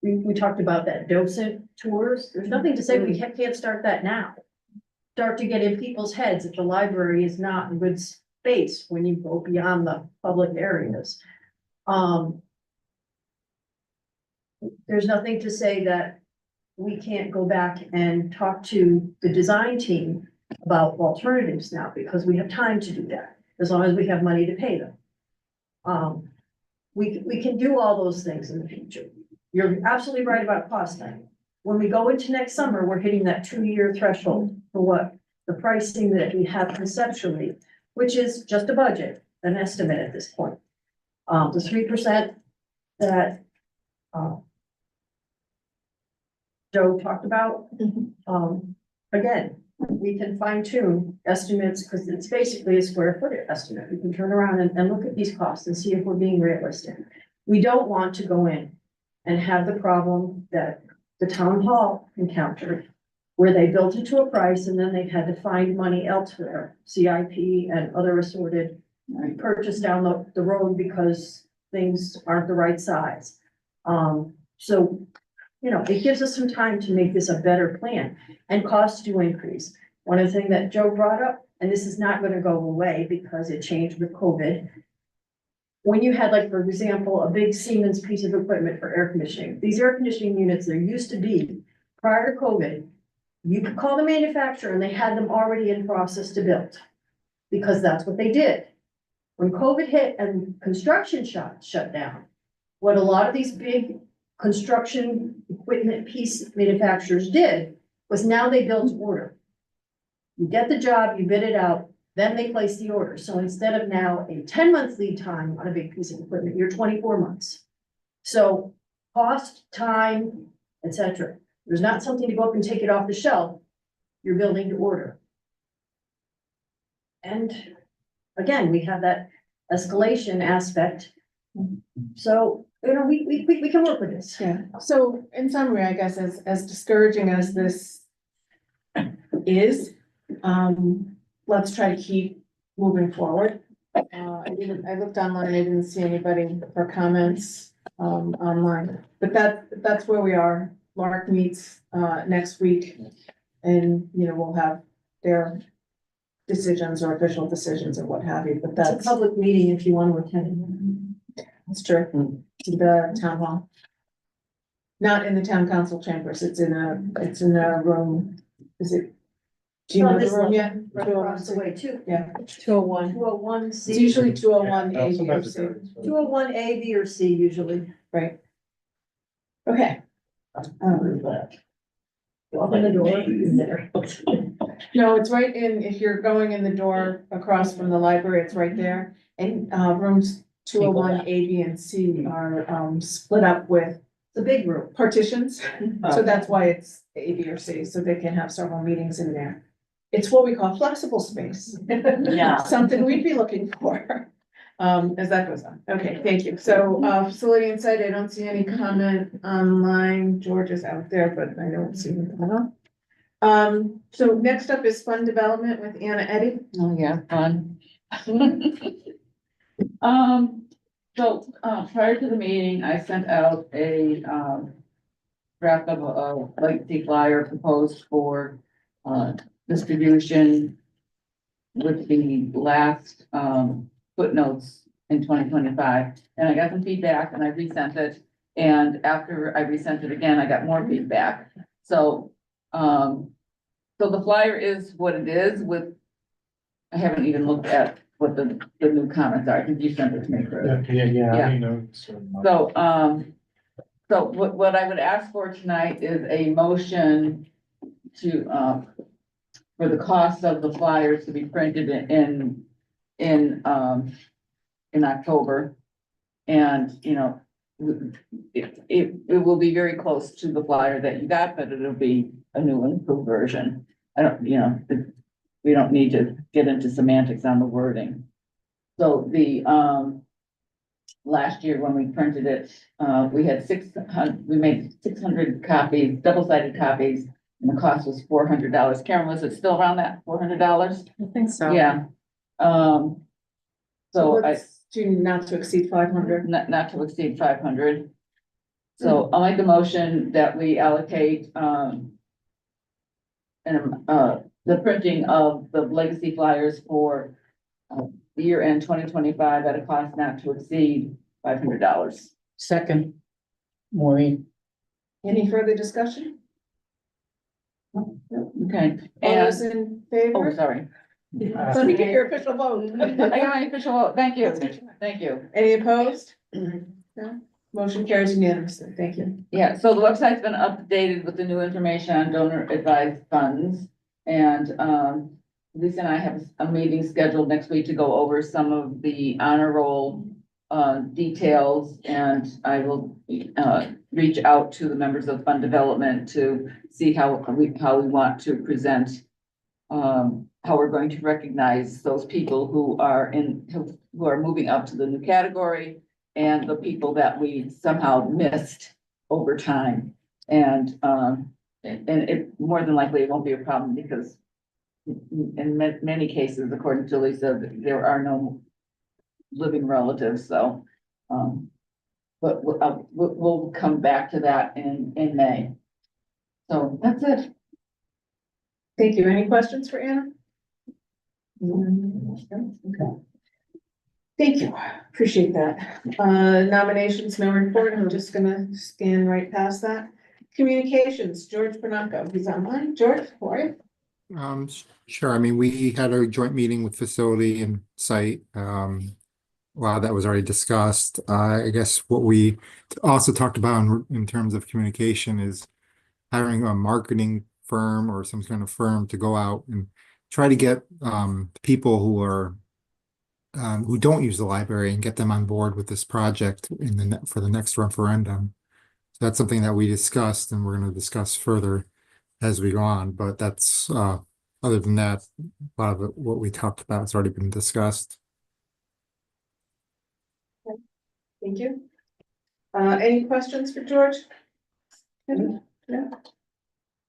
We talked about that docent tours. There's nothing to say we can't start that now. Start to get in people's heads that the library is not a good space when you go beyond the public areas. There's nothing to say that we can't go back and talk to the design team about alternatives now, because we have time to do that, as long as we have money to pay them. We can do all those things in the future. You're absolutely right about cost thing. When we go into next summer, we're hitting that 2-year threshold for what the pricing that we have conceptually, which is just a budget, an estimate at this point. The 3% that, Joe talked about, again, we can fine tune estimates, because it's basically a square foot estimate. We can turn around and look at these costs and see if we're being realistic. We don't want to go in and have the problem that the town hall encountered, where they built it to a price and then they've had to find money elsewhere, CIP and other assorted purchase down the road because things aren't the right size. So, you know, it gives us some time to make this a better plan, and costs do increase. One of the things that Joe brought up, and this is not gonna go away because it changed with COVID. When you had, like, for example, a big Siemens piece of equipment for air conditioning, these air conditioning units, there used to be, prior to COVID, you could call the manufacturer and they had them already in process to build, because that's what they did. When COVID hit and construction shut down, what a lot of these big construction equipment piece manufacturers did was now they built to order. You get the job, you bid it out, then they place the order. So instead of now a 10-month lead time on a big piece of equipment, you're 24 months. So cost, time, etc. There's not something to go up and take it off the shelf. You're building to order. And again, we have that escalation aspect. So, you know, we can work with this. Yeah, so in summary, I guess, as discouraging as this is, let's try to keep moving forward. I looked online, I didn't see anybody for comments, online, but that's where we are. Lark meets, next week, and, you know, we'll have their decisions or official decisions or what have you, but It's a that's. public meeting if you want to attend. That's true, to the town hall. Not in the town council chambers, it's in a room, is it? Do you know the room yet? Right across the way too. Yeah, 201. 201 it's C, usually 201 A, B, or Sometimes C, it's- 201 A, B, or C usually. right? Okay. Open the door, in there. No, it's right in, if you're going in the door across from the library, it's right there, and, rooms 201 A, B, and C are, split up with It's a big room. partitions, so that's why it's A, B, or C, so they can have several meetings in there. It's what we call flexible space. Yeah. Something we'd be looking for, as that goes on. Okay, thank you. So, facility insight, I don't see any comment online. George is out there, but I don't see him. So next up is fund development with Anna Eddy. Oh, yeah, fun. So, prior to the meeting, I sent out a, draft of a legacy flyer proposed for, distribution with the last, footnotes in 2025. And I got some feedback and I resent it. And after I resent it again, I got more feedback. So, so the flyer is what it is with, I haven't even looked at what the new comments are. I think you sent it to me, Chris. Yeah, Yeah. I know. So what I would ask for tonight is a motion to, for the cost of the flyers to be printed in October. And, you know, it will be very close to the flyer that you got, but it'll be a new improved version. I don't, you know, we don't need to get into semantics on the wording. So last year when we printed it, we had we made 600 copies, double-sided copies, and the cost was $400. Karen, was it still around that $400? I think so. Yeah. So I, let's do not to exceed 500. not to exceed 500. So I'll make a motion that we allocate, the printing of the legacy flyers for the year end 2025 at a cost not to exceed $500. Second, Maureen. Any further discussion? Okay, All and, those in oh, favor? sorry. Let me get your official vote. I got my official vote. Thank you. Thank you. Any opposed? No. Motion carries unanimously. Thank you. Yeah, so the website's been updated with the new information on donor advised funds. And, Lisa and I have a meeting scheduled next week to go over some of the honor roll details, and I will reach out to the members of fund development to see how we want to present how we're going to recognize those people who are moving up to the new category and the people that we somehow missed over time. And it more than likely it won't be a problem because in many cases, according to Lisa, there are no living relatives, so, but we'll come back to that in May. So that's it. Thank you. Any questions for Anna? Okay. Thank you. Appreciate that. Nominations, no report. I'm just gonna scan right past that. Communications, George Bernacco, he's online. George, how are you? Sure. I mean, we had a joint meeting with facility and site. A lot of that was already discussed. I guess what we also talked about in terms of communication is hiring a marketing firm or some kind of firm to go out and try to get people who don't use the library and get them on board with this project for the next referendum. So that's something that we discussed, and we're going to discuss further as we go on. But that's other than that, a lot of it, what we talked about has already been discussed. Thank you. Any questions for George? No?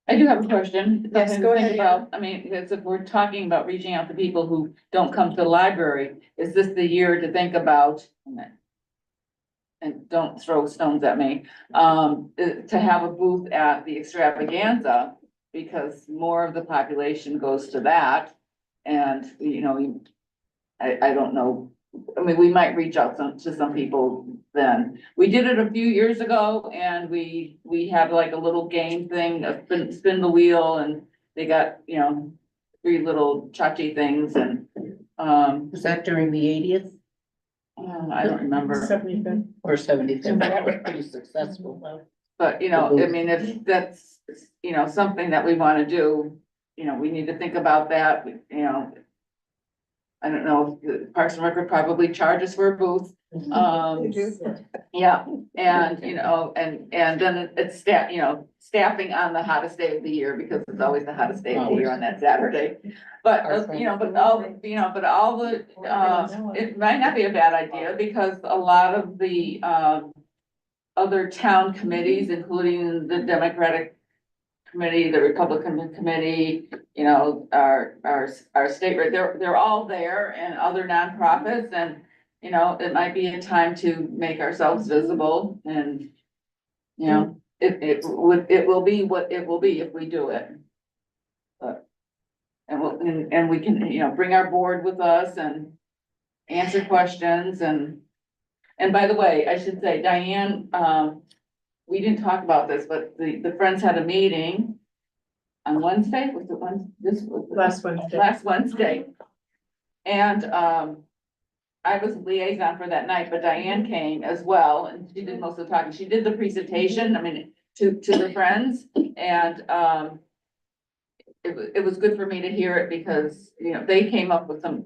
I do have a question. Yes, Something go to think ahead, Anna. about. I mean, it's, if we're talking about reaching out to people who don't come to the library, is this the year to think about? And don't throw stones at me, to have a booth at the extravaganza, because more of the population goes to that. And, you know, I don't know, I mean, we might reach out to some people then. We did it a few years ago and we had like a little game thing, spin the wheel, and they got, you know, 3 little chachi things and, Was that during the 80th I don't remember. 75th. or 75th? That was pretty successful though. But, you know, I mean, if that's, you know, something that we want to do, you know, we need to think about that, you know. I don't know, if the Parks and Rec would probably charge us for a booth. Yeah, and, you know, and then it's staffing on the hottest day of the year, because it's always the hottest day of the year on that Saturday. But, you know, but all the, it might not be a bad idea, because a lot of the, other town committees, including the Democratic Committee, the Republican Committee, you know, our state, they're all there, and other nonprofits, and, you know, it might be a time to make ourselves visible, and, you know, it will be what it will be if we do it. But, and we can, you know, bring our board with us and answer questions, and by the way, I should say, Diane, we didn't talk about this, but the Friends had a meeting on Wednesday, was it Wednesday? Last Wednesday. Last Wednesday. And, I was liaison for that night, but Diane came as well, and she did most of the talking. She did the presentation, I mean, to the friends, and, it was good for me to hear it because, you know, they came up with some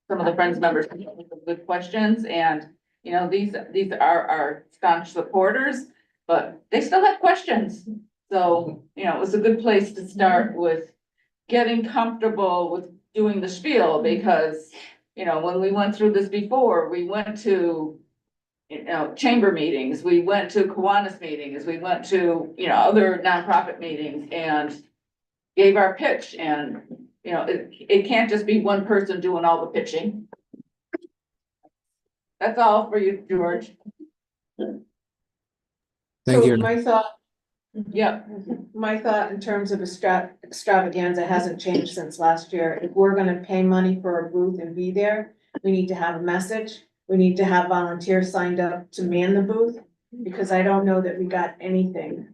of the Friends members came up with some good questions, and, you know, these are our staunch supporters, but they still have questions. So, you know, it was a good place to start with getting comfortable with doing the spiel, because, you know, when we went through this before, we went to, you know, chamber meetings, we went to Kiwanis meetings, we went to, you know, other nonprofit meetings and gave our pitch, and, you know, it can't just be one person doing all the pitching. That's all for you, George. Thank So you. my thought, Yep. my thought in terms of extravaganza hasn't changed since last year. If we're gonna pay money for a booth and be there, we need to have a message. We need to have volunteers signed up to man the booth, because I don't know that we got anything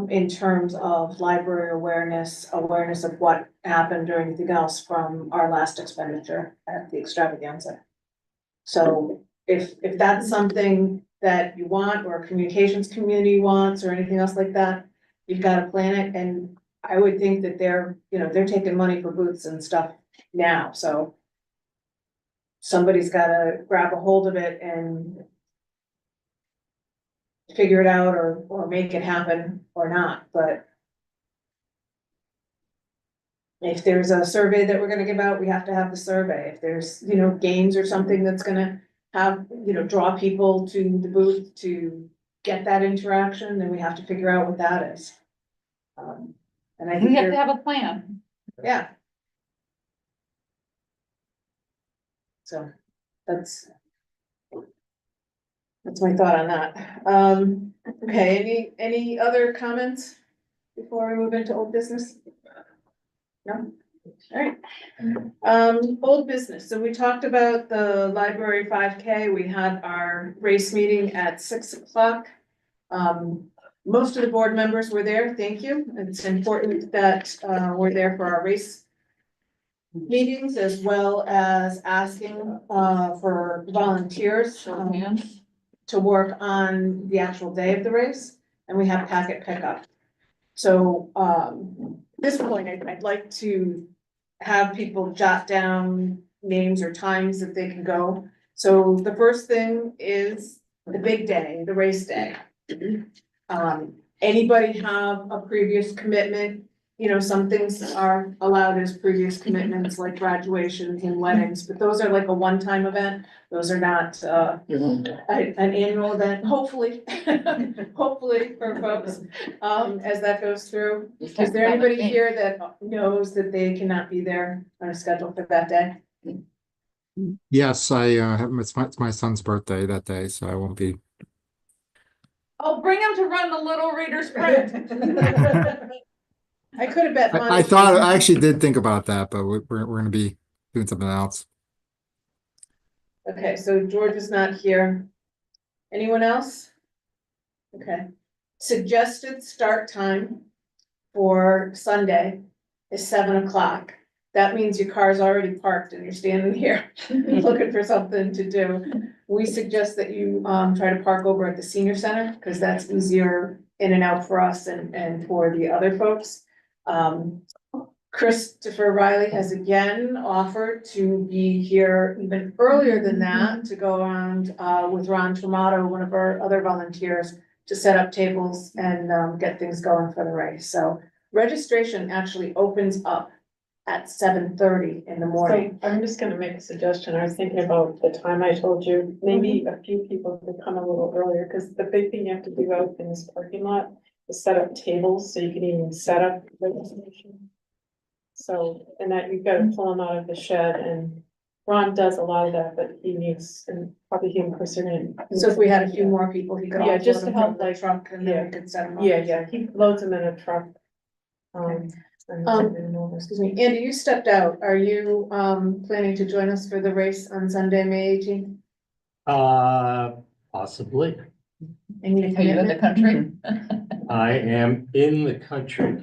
in terms of library awareness of what happened or anything else from our last expenditure at the extravaganza. So if that's something that you want, or communications community wants, or anything else like that, you've got to plan it, and I would think that they're taking money for booths and stuff now, so somebody's gotta grab a hold of it and figure it out, or make it happen or not, but if there's a survey that we're gonna give out, we have to have the survey. If there's, you know, games or something that's gonna have, you know, draw people to the booth to get that interaction, then we have to figure out what that is. And I think We have to have a plan. yeah. So that's my thought on that. Okay, any other comments before we move into old business? No? Alright. Old business. So we talked about the library 5K. We had our race meeting at 6 o'clock. Most of the board members were there. Thank you. It's important that we're there for our race meetings, as well as asking for volunteers Show of hands. to work on the actual day of the race, and we have packet pickup. So, this point, I'd like to have people jot down names or times that they can go. So the first thing is the big day, the race day. Anybody have a previous commitment? You know, some things are allowed as previous commitments, like graduations and weddings, but those are like a one-time event. Those are not, an annual event, hopefully, hopefully for folks, as that goes through. Is there anybody here that knows that they cannot be there on a schedule for that day? Yes, I have, it's my son's birthday that day, so I won't be. Oh, bring him to run the Little Reader Sprint. I could have bet. I thought, I actually did think about that, but we're gonna be doing something else. Okay, so George is not here. Anyone else? Okay. Suggested start time for Sunday is 7 o'clock. That means your car's already parked and you're standing here looking for something to do. We suggest that you try to park over at the senior center, because that's easier in and out for us and for the other folks. Christopher Riley has again offered to be here even earlier than that, to go around with Ron Tramato, one of our other volunteers, to set up tables and get things going for the race. So registration actually opens up at 7:30 in the morning. So I'm just gonna make a suggestion. I was thinking about the time I told you, maybe a few people could come a little earlier, because the big thing you have to do out in this parking lot is set up tables, so you can even set up registration. So, and that you've got to pull them out of the shed, and Ron does a lot of that, but he needs, and probably he and Chris are gonna. So if we had a few more people, he could. Yeah, offload just to them help, from the like, truck, and then we could set them up. Yeah, he loads them in a truck. Excuse me, Andy, you stepped out. Are you planning to join us for the race on Sunday, May 18th? Possibly. Any Are you in the commitment? country? I am in the country.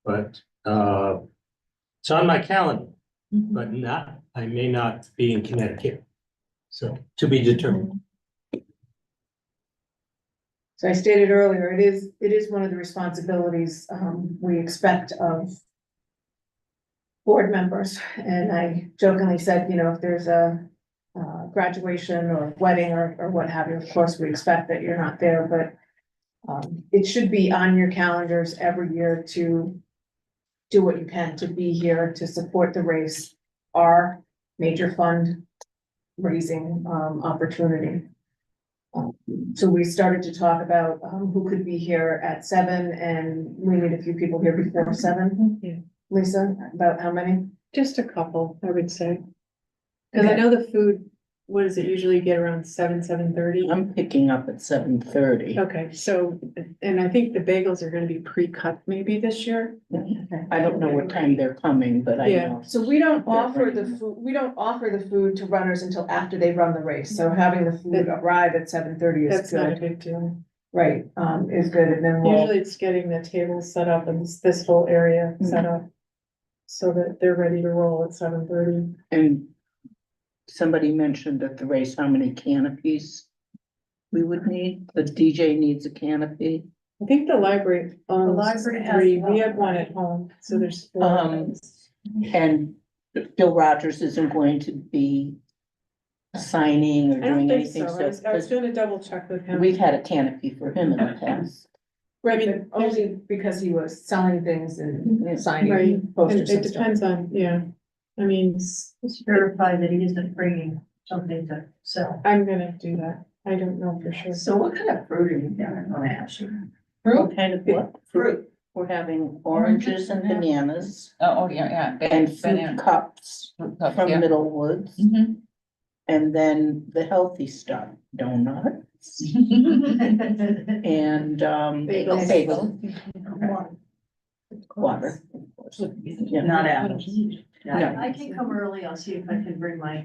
But, it's on my calendar. but I may not be in Connecticut. So to be determined. So I stated earlier, it is one of the responsibilities, we expect of board members, and I jokingly said, you know, if there's a graduation or wedding or what have you, of course, we expect that you're not there, but it should be on your calendars every year to do what you can to be here to support the race, our major fund raising opportunity. So we started to talk about who could be here at 7, and we need a few people here before 7. Yeah. Lisa, about how many? Just a couple, I would say. Cause I know the food, what does it usually get around 7:30? I'm picking up at 7:30. Okay, so, and I think the bagels are gonna be pre-cut maybe this year. I don't know what time they're coming, but I Yeah. know. So we don't offer the food to runners until after they run the race, so having the food arrive at 7:30 is That's not a good, big deal. right, is good, and then we'll. Usually it's getting the tables set up and this whole area set up. So that they're ready to roll at 7:30. And somebody mentioned at the race how many canopies we would need. The DJ needs a canopy. I think the library owns library has 3, we one. have one at home, so there's 4. And Bill Rogers isn't going to be signing or I don't doing think anything, so, so. I was gonna double check with him. We've had a canopy for him in the past. Right, I mean, but only because he was selling things and Right, signing and posters it and stuff. depends on, yeah, I mean, Just verify that he isn't bringing something to sell. I'm gonna do that, I don't know for sure. So what kind of fruit are you doing on Asher? What kind of what? Fruit. We're having oranges and bananas Oh, yeah. and fruit cups from Middle Woods. Mhm. And then the healthy stuff, donuts and bagels, water. Yeah. Not apples. No. I can come early, I'll see if I can bring my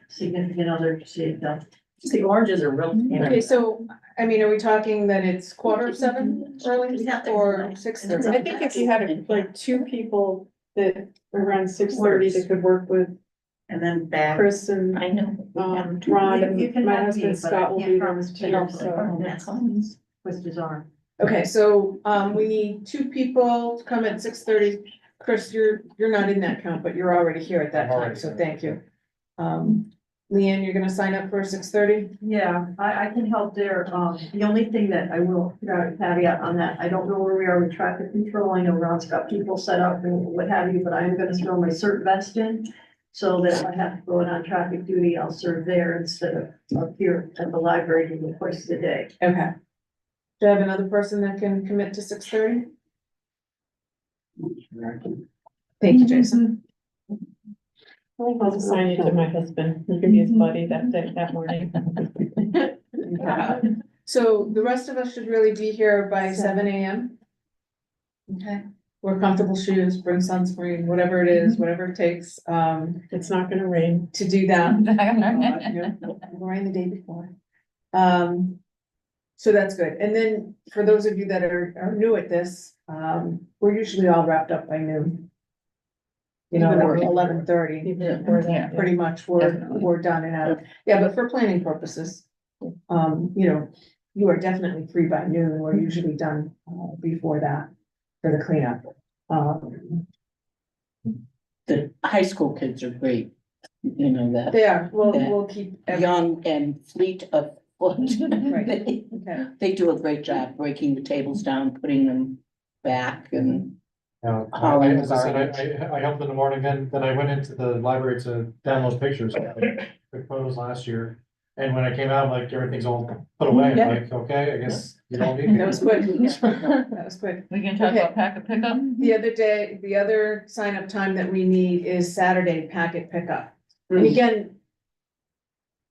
significant other to see it done. The oranges are real. Okay, so, I mean, are we talking that it's 7:15 early or 6:30? I think if you had like 2 people that around 6:30 that could work with And then back. Chris and I know. Ron, You can and my have me, husband but Scott I will can't be there promise to too, help. so. Twist his arm. Okay, so, we need 2 people to come at 6:30. Chris, you're not in that count, but you're already here at that I'm time, already so here. thank you. Leanne, you're gonna sign up for 6:30? Yeah, I can help there. The only thing that I will caveat on that, I don't know where we are with traffic control. I know Ron's got people set up and what have you, but I am gonna throw my cert vest in. So that if I have to go in on traffic duty, I'll serve there instead of up here at the library doing it twice a day. Okay. Do I have another person that can commit to 6:30? Thank you, Jason. I'll assign you to my husband, you can be his buddy that morning. Okay. So the rest of us should really be here by 7 a.m. Okay, wear comfortable shoes, bring sunscreen, whatever it is, whatever it takes, It's not gonna rain. to do that. Rain the day before. So that's good. And then for those of you that are new at this, we're usually all wrapped up by noon. You know, like 11:30. Even before that, Pretty much we're done and out. Yeah, but for planning purposes, you know, you are definitely free by noon. We're usually done before that for the cleanup. The high school kids are great, you know that. They are, we'll Yeah. keep. Young and fleet of foot. Right. They- Okay. They do a great job breaking the tables down, putting them back and. As I said, I helped in the morning, then I went into the library to download pictures. Took photos last year, and when I came out, I'm like, everything's all put away, I'm Yeah. like, okay, I guess you don't need me. That was quick. That was quick. We can talk Okay. about packet pickup? The other sign up time that we need is Saturday packet pickup. And again,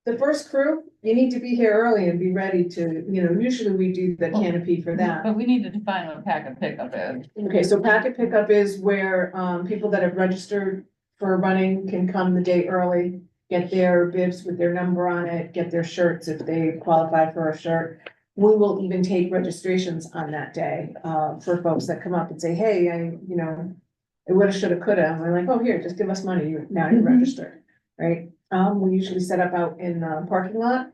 the first crew, you need to be here early and be ready to, you know, usually we do the canopy for that. But we need to define what packet pickup is. Okay, so packet pickup is where, people that have registered for running can come the day early, get their bibs with their number on it, get their shirts if they qualify for a shirt. We will even take registrations on that day, for folks that come up and say, hey, it woulda, shoulda, coulda, and we're like, oh, here, just give us money, now you're registered, right? We usually set up out in the parking lot,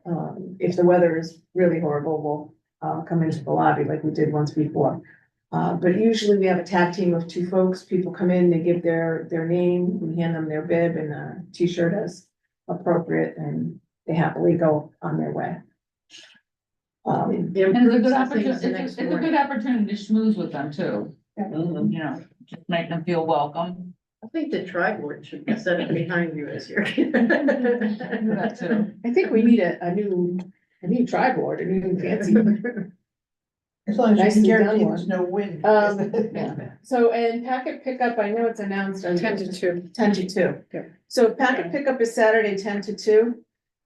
if the weather is really horrible, we'll come into the lobby like we did once before. But usually we have a tag team of 2 folks, people come in, they give their name, we hand them their bib and a t-shirt as appropriate, and they happily go on their way. And it's a good opportunity, it's a good opportunity to schmooze with them too. You know, just make them feel welcome. I think the tri-board should be sitting behind you as your. That too. I think we need a new tri-board, a new fancy. As long as you Nicely can done guarantee one. there's no wind. Yeah. So, and packet pickup, I know it's announced. 10 to 2. 10 to 2. Yeah. So packet pickup is Saturday, 10 to 2.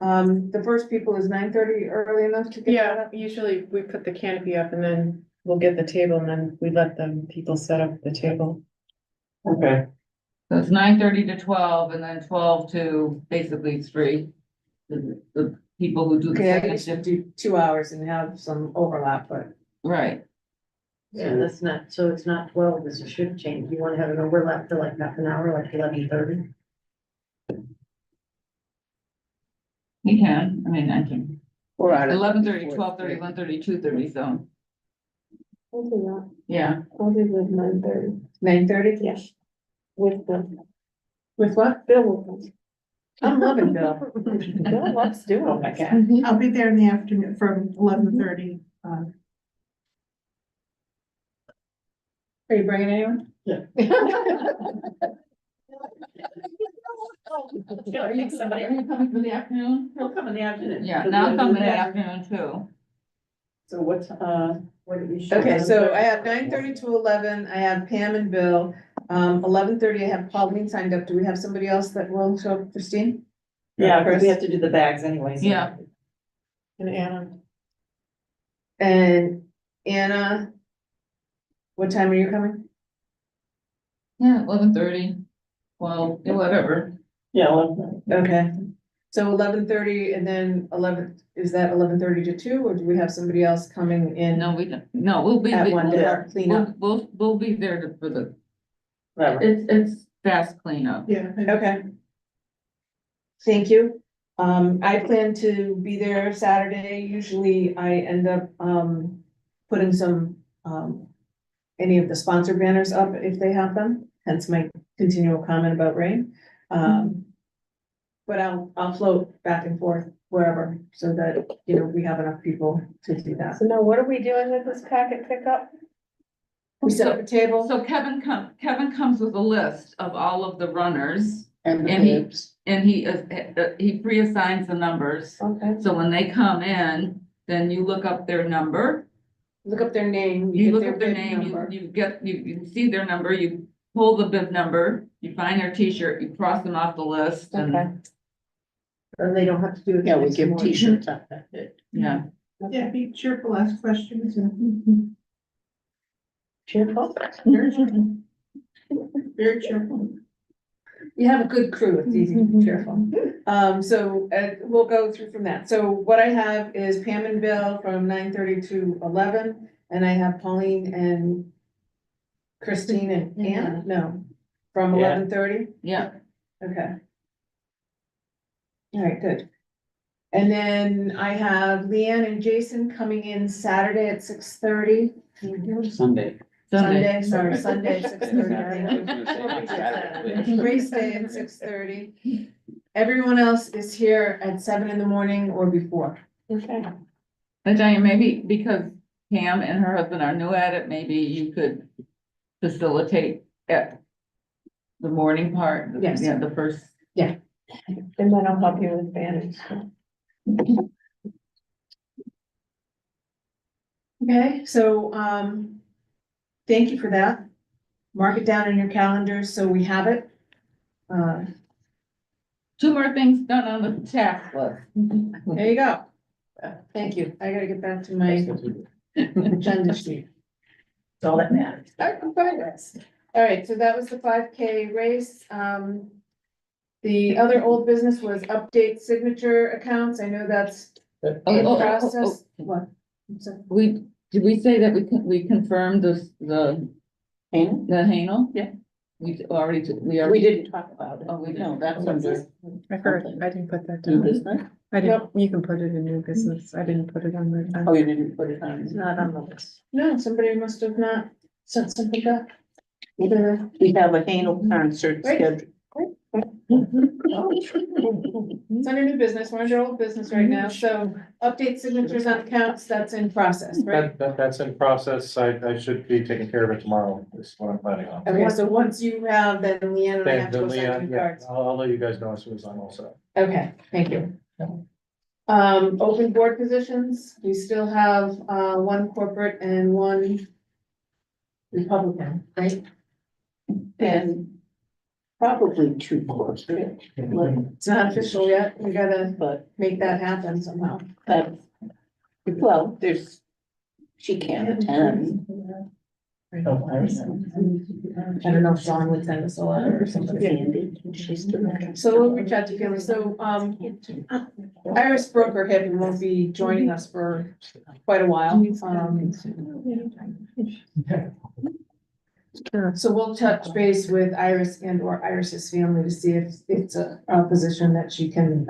The first people is 9:30 early enough to get that Yeah, up? usually we put the canopy up and then we'll get the table and then we let them people set up the table. Okay. So it's 9:30 to 12 and then 12 to basically 3. The people who do the Okay, I second used to shift, do 2 hours and have some overlap, but right? Yeah, that's not, so it's not 12, it's a shift change. You wanna have an overlap for like half an hour, like 11:30? You can, I mean, I can. we're out of. 11:30, 12:30, 1:30, 2:30, so, I'll do that. yeah. I'll do the 9:30. 9:30? Yes. With the With what? Bill. I'm loving Bill. Bill loves doing Oh my that. God. I'll be there in the afternoon from 11:30. Are you bringing anyone? Yeah. Are you coming for the afternoon? We'll come in the afternoon. Yeah, now I'm coming in the afternoon too. So what, What did we show? okay, so I have 9:30 to 11, I have Pam and Bill. 11:30, I have Pauline signed up. Do we have somebody else that will show up, Christine? Yeah, because we Chris? have to do the bags anyways. Yeah. And Anna, And Anna, what time are you coming? Yeah, 11:30, well, whatever. Yeah, well, Okay, so 11:30 and then 11, is that 11:30 to 2, or do we have somebody else coming in No, we don't, no, we'll be. at one to we'll- help clean up? We'll be there for the, whatever. it's fast cleanup. Yeah. Okay. Thank you. I plan to be there Saturday. Usually I end up, putting some, any of the sponsor banners up if they have them, hence my continual comment about rain. But I'll float back and forth wherever so that, you know, we have enough people to do that. So now what are we doing with this packet pickup? We set up a table. So Kevin comes with a list of all of the runners And the And he- bibs. and he pre-assigns the numbers. Okay. So when they come in, then you look up their number, Look up their name. you get look up their bib name, number. you see their number, you pull the bib number, you find their t-shirt, you cross them off the list Okay. and, And they don't have to do it. Yeah, we next give morning. t-shirts out that day. yeah. Yeah, be cheerful, ask questions and Cheerful. very cheerful. You have a good crew, it's easy to be cheerful. So, we'll go through from that. So what I have is Pam and Bill from 9:30 to 11, and I have Pauline and Christine and Anna, no, from Yeah. 11:30, Yeah, okay. All right, good. And then I have Leanne and Jason coming in Saturday at 6:30. Sunday. Sunday, sorry, Sunday, 6:30. Grace Day at 6:30. Everyone else is here at 7 in the morning or before. Okay. I tell you, maybe because Pam and her husband are new at it, maybe you could facilitate at the morning part. Yes. Yeah, the first. And then I'll help you with banners. Okay, so, thank you for that. Mark it down in your calendars so we have it. 2 more things done on the task list. There you go. Thank you. I gotta get back to my agenda sheet. That's all that matters. I can find this. All right, so that was the 5K race. The other old business was update signature accounts. I know that's in process. What? I'm sorry. Did we say that we confirmed the And Hanel? Yeah. We already, We didn't talk about it. Oh, we No, didn't. that's under I forgot, I didn't put that new down. business. I didn't, you can put it in new business. I didn't put it on the. Oh, you didn't put it on. It's not on the list. No, somebody must have not sent something back. Either. We have a Hanel concert Great. scheduled. It's under new business, we're under old business right now, so update signatures on accounts, that's in process, right? That's in process. I should be taking care of it tomorrow, is what I'm planning on. Okay, so once you have, then Leanne and I have to Then go sign Leon, some yeah, cards. I'll let you guys know as soon as I'm all set. Okay, thank you. Open board positions, we still have, one corporate and one Republican, right? And probably two corporate, It's not official yet, we gotta but make that happen somehow. that, well, she can't attend. I don't know if Sean would send us a letter or something. Sandy, she's doing. So we'll reach out to Kelly, so, Iris Brokerhead won't be joining us for quite a while, so we'll touch base with Iris and or Iris's family to see if it's a position that she can,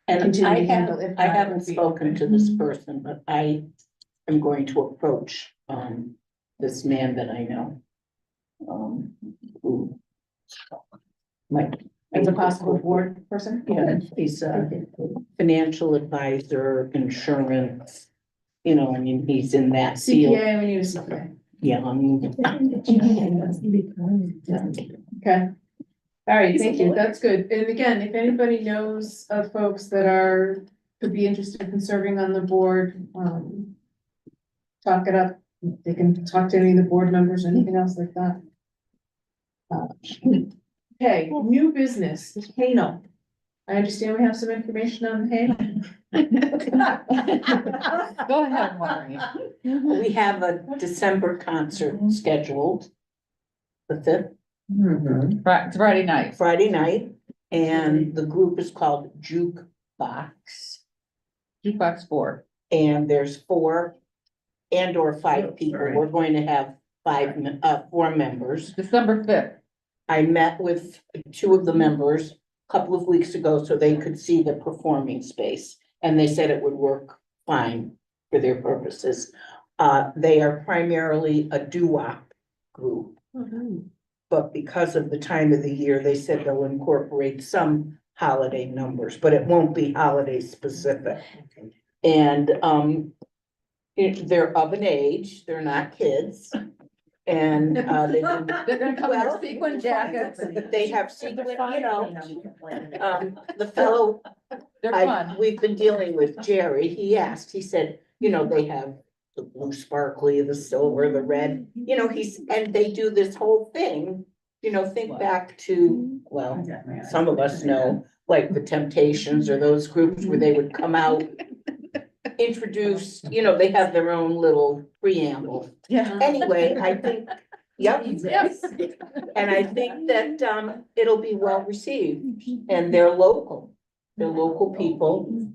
And continue to handle. If I not, haven't it'll be spoken open. to this person, but I am going to approach, this man that I know. Who might. As a possible board person? Yeah, he's a financial advisor, insurance, you know, I mean, he's in that field. CPA, we need a CPA. Yeah, Okay. All right, thank you, that's good. And again, if anybody knows of folks that could be interested in serving on the board, talk it up. They can talk to any of the board members or anything else like that. Okay, new business, Hanel. I understand we have some information on Hanel. Go ahead, Maureen. we have a December concert scheduled. The fifth, Right, it's Friday night. Friday night, and the group is called Jukebox. Jukebox 4. And there's 4 and or 5 people. We're going to have 4 members. December 5th. I met with 2 of the members a couple of weeks ago so they could see the performing space. And they said it would work fine for their purposes. They are primarily a doo-wop group. But because of the time of the year, they said they'll incorporate some holiday numbers, but it won't be holiday specific. And, they're of an age, they're not kids. And, they've been. They're gonna come in Well, sequin jackets. They have sequin, you know, the fellow They're fun. we've been dealing with, Jerry, he asked, he said, you know, they have the blue sparkly, the silver, the red, you know, and they do this whole thing, you know, think back to, well, some of us know, like the Temptations or those groups where they would come out, introduce, you know, they have their own little preamble. Yeah. Anyway, I think, yep. Yes. And I think that, it'll be well received, and they're local people.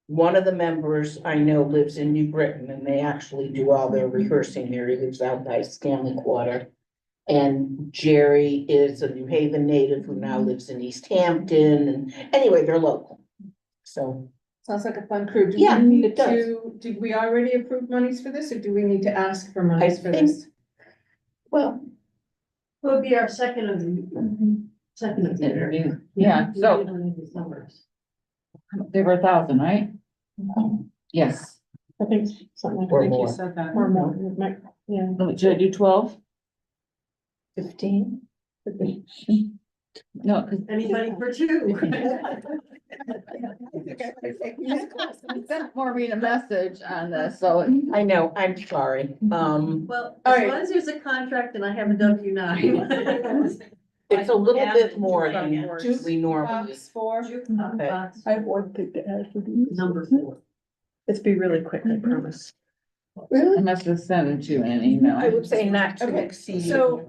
One of the members I know lives in New Britain, and they actually do all their rehearsing there. He lives out by Stanley Quarter. And Jerry is a New Haven native who now lives in East Hampton, and anyway, they're local. So, Sounds like a fun crew. Do Yeah, we need it does. did we already approve monies for this, or do we need to ask for monies for think- this? well, Will be our second of the year. Yeah, so In December. they were 1,000, right? Yes. I think something. Or I think you more. said that. Or more. Yeah. Should I do 12? 15. No, because Anybody for 2? you sent Maureen a message on this, so I know, I'm sorry. Well, All as right. long as there's a contract and I have a W-9. It's a little Yeah. bit more than Juke we normally. Box 4. I have one thing to add for these. Number 4. Let's be really quick, I promise. Really? I must have sent it to you in an email. I would say not to Okay, exceed. so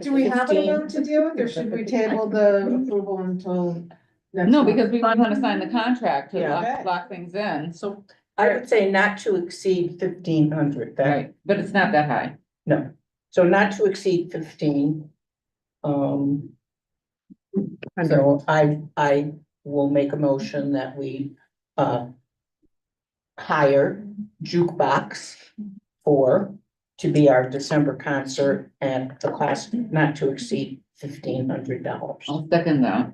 do we have an amount to deal with, or should we table the approval until? next No, month? because we want to sign the contract to Yeah. lock things in. So I would say not to exceed 1,500, that, Right, but it's not that high. no. So not to exceed 15. So I will make a motion that we, hire Jukebox to be our December concert and the cost not to exceed $1,500. I'll second that.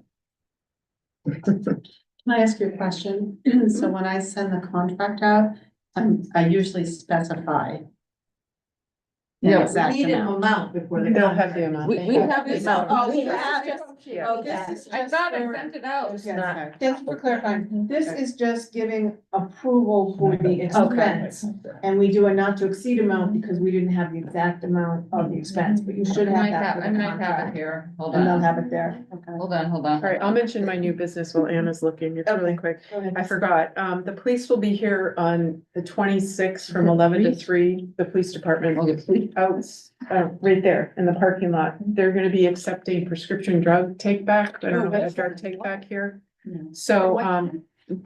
Can I ask you a question? So when I send the contract out, I usually specify an Yeah, exact we need an amount. amount before the. They'll have the amount. We have this. Oh, we this have is it. just- Oh, this is I just thought I for- sent it out. Yes, not. Thanks for clarifying. This is just giving approval for the expense. And we do a not to exceed amount because we didn't have the exact amount of the expense, but you should have that for I the might have it contract. here. Hold And they'll on. have it there. Okay. Hold on. All right, I'll mention my new business while Anna's looking. It's really quick. Go ahead. I forgot, the police will be here on the 26th from 11 to 3, the police department. Out, right there in the parking lot. They're gonna be accepting prescription drug take back. I don't know what drug take back here. So,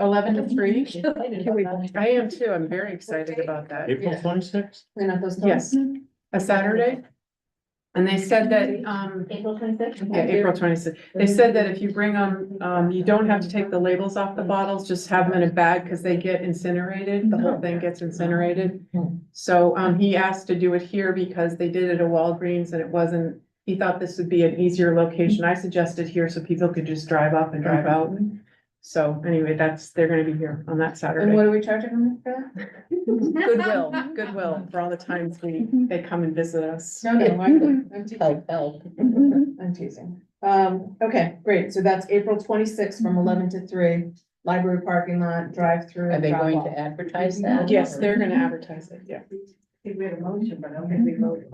11 to 3. I am too. I'm very excited about that. April 26th? Clean up those. Yes, a Saturday. And they said that, April 26th? yeah, April 26th. They said that if you bring them, you don't have to take the labels off the bottles, just have them in a bag because they get incinerated. The whole thing gets incinerated. So, he asked to do it here because they did it at Walgreens and it wasn't, he thought this would be an easier location. I suggested here so people could just drive up and drive out. So anyway, they're gonna be here on that And Saturday. what are we charging them for Goodwill for all the times they come and visit us. that? No, I'm teasing. Help. I'm teasing. Okay, great. So that's April 26th from 11 to 3, library parking lot, drive through. Are they going to advertise that? Yes, they're gonna advertise it, yeah. I think we had a motion, but I don't think we voted.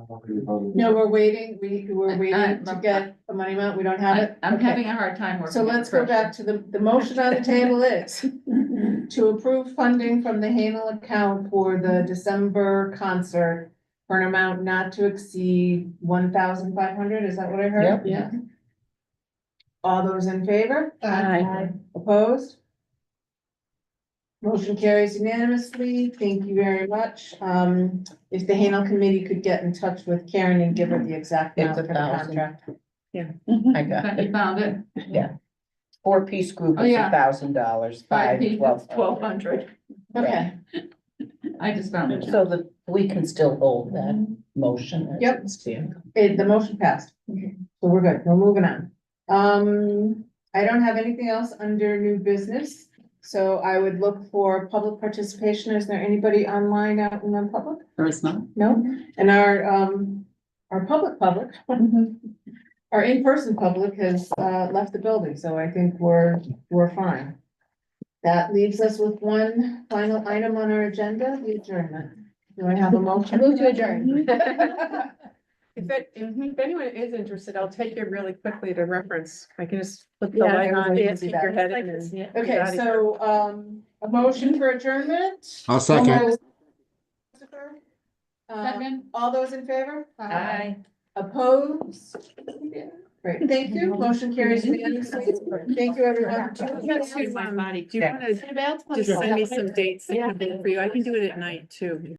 No, we're waiting. We're waiting to get the money amount. We don't have it. I'm Okay. having a hard time working. So let's go back to the motion on the table is to approve funding from the Hanel account for the December concert for an amount not to exceed 1,500. Is that what I heard? Yep. Yeah. All those in favor? Aye. Opposed? Motion carries unanimously. Thank you very much. If the Hanel committee could get in touch with Karen and give her the exact It's amount for the 1,000. contract. I got You it. found it? Yeah. 4-piece group Oh, is yeah. $1,000, 5, 1,200. Okay, I just found it. So that we can still hold that motion. as Yep. it stands. the motion passed. So we're good. We're moving on. I don't have anything else under new business. So I would look for public participation. Is there anybody online out in the public? There is not. No? And our public, our in-person public has, left the building, so I think we're fine. That leaves us with one final item on our agenda, the adjournment. Do I have a motion? Move to adjourn. If anyone is interested, I'll take it really quickly to reference. I can just put the Yeah, light on, everybody and can see keep that. your head in and. Yeah. Okay, so, a motion for adjournment? I'll second. Second. All those in favor? Aye. Opposed? Great, thank you. Motion carries unanimously. Thank you, everyone. Do you wanna just send me some dates that can be for you? I can do it at night too.